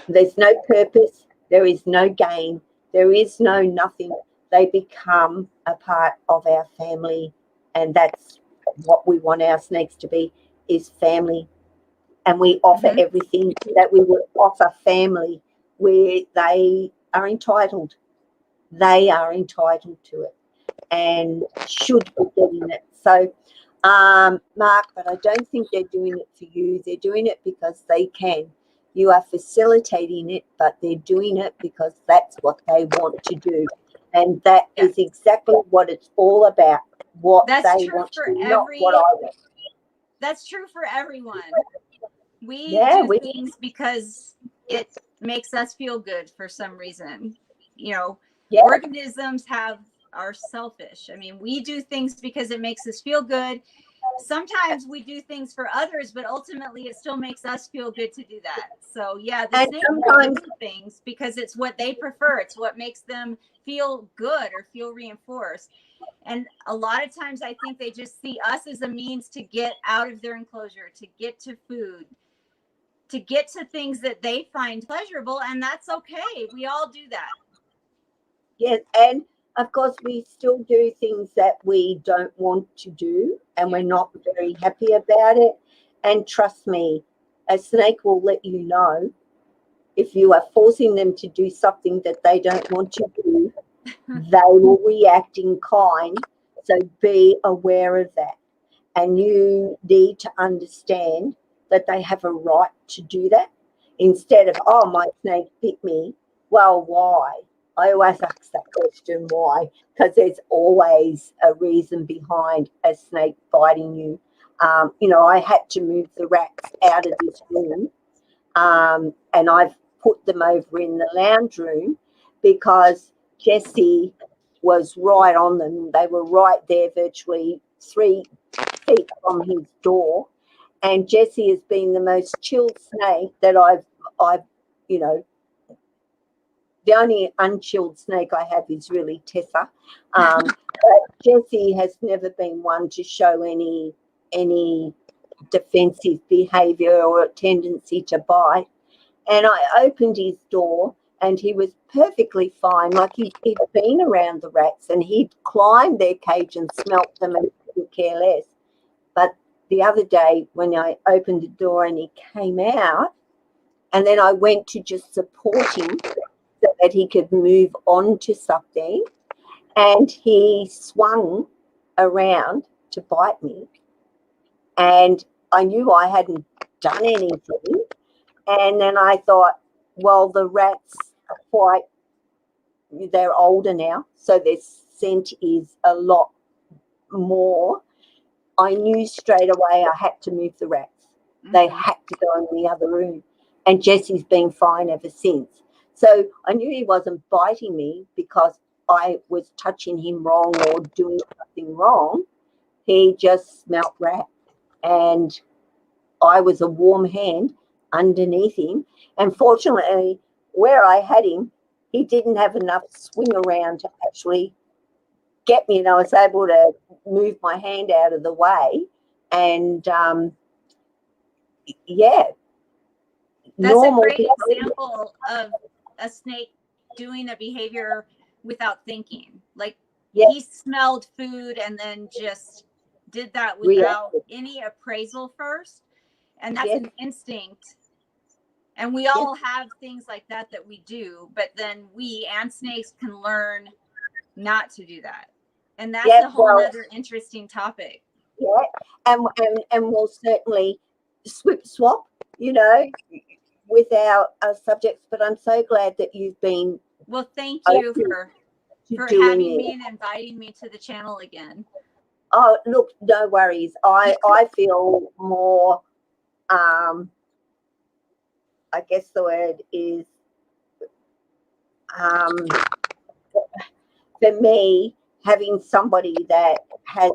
There's no purpose, there is no gain, there is no nothing. They become a part of our family, and that's what we want our snakes to be, is family. And we offer everything that we would offer family, where they are entitled. They are entitled to it and should be getting it. So, Mark, but I don't think they're doing it for you. They're doing it because they can. You are facilitating it, but they're doing it because that's what they want to do. And that is exactly what it's all about, what they want to do, not what I want. That's true for everyone. We do things because it makes us feel good for some reason. You know, organisms are selfish. I mean, we do things because it makes us feel good. Sometimes we do things for others, but ultimately it still makes us feel good to do that. So the snake will do things because it's what they prefer. It's what makes them feel good or feel reinforced. And a lot of times I think they just see us as a means to get out of their enclosure, to get to food, to get to things that they find pleasurable, and that's okay. We all do that. Yes, and of course we still do things that we don't want to do, and we're not very happy about it. And trust me, a snake will let you know if you are forcing them to do something that they don't want to do. They will react in kind. So be aware of that. And you need to understand that they have a right to do that, instead of, oh, my snake bit me. Well, why? I always ask that question, why? Because there's always a reason behind a snake biting you. I had to move the rats out of this room, and I've put them over in the lounge room because Jesse was right on them. They were right there, virtually 3 feet from his door. And Jesse has been the most chilled snake that I've the only unchilled snake I have is really Tessa. But Jessie has never been one to show any defensive behaviour or a tendency to bite. And I opened his door and he was perfectly fine. Like he'd been around the rats and he'd climbed their cage and smelt them and couldn't care less. But the other day when I opened the door and he came out, and then I went to just support him so that he could move on to something, and he swung around to bite me. And I knew I hadn't done anything. And then I thought, well, the rats are they're older now, so their scent is a lot more. I knew straight away I had to move the rats. They had to go in the other room. And Jesse's been fine ever since. So I knew he wasn't biting me because I was touching him wrong or doing something wrong. He just smelt rat. And I was a warm hand underneath him. And fortunately, where I had him, he didn't have enough swing around to actually get me, and I was able to move my hand out of the way. And that's a great example of a snake doing a behavior without thinking. Like he smelled food and then just did that without any appraisal first, and that's an instinct. And we all have things like that we do, but then we and snakes can learn not to do that. And that's a whole other interesting topic. Yeah, and we'll certainly swap, with our subjects. But I'm so glad that you've been. Well, thank you for having me and inviting me to the channel again. Oh, look, no worries. I feel more, I guess the word is, for me, having somebody that has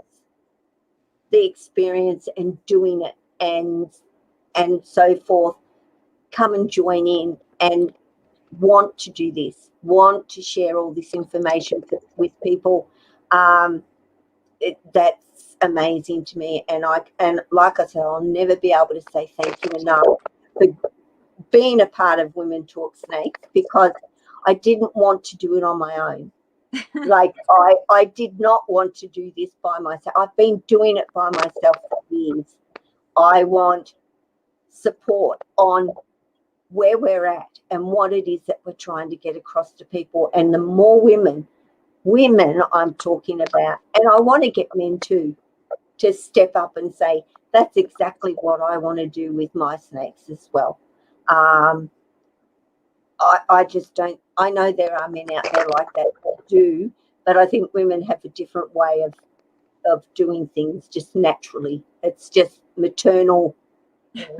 the experience and doing it and so forth, come and join in and want to do this, want to share all this information with people. That's amazing to me, and like I said, I'll never be able to say thank you enough for being a part of Women Talk Snakes, because I didn't want to do it on my own. Like I did not want to do this by myself. I've been doing it by myself for years. I want support on where we're at and what it is that we're trying to get across to people. And the more women I'm talking about, and I want to get men too, to step up and say, that's exactly what I want to do with my snakes as well. I just don't, I know there are men out there like that do, but I think women have a different way of doing things just naturally. It's just maternal,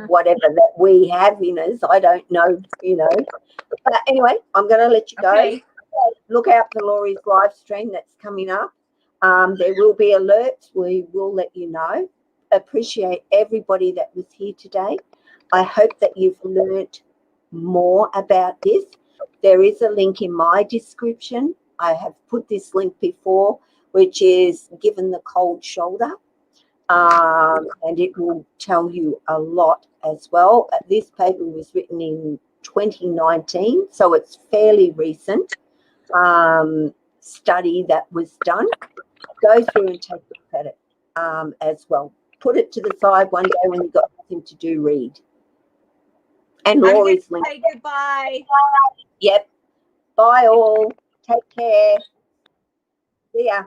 whatever that we have in us. I don't know, But anyway, I'm going to let you go. Okay. Look out for Laurie's live stream that's coming up. There will be alerts. We will let you know. Appreciate everybody that was here today. I hope that you've learnt more about this. There is a link in my description. I have put this link before, which is Given the Cold Shoulder. And it will tell you a lot as well. This paper was written in 2019, so it's fairly recent study that was done. Go through and take a look at it as well. Put it to the side one day when you've got nothing to do, read. And Laurie's link. Say goodbye. Yep. Bye all. Take care. See ya.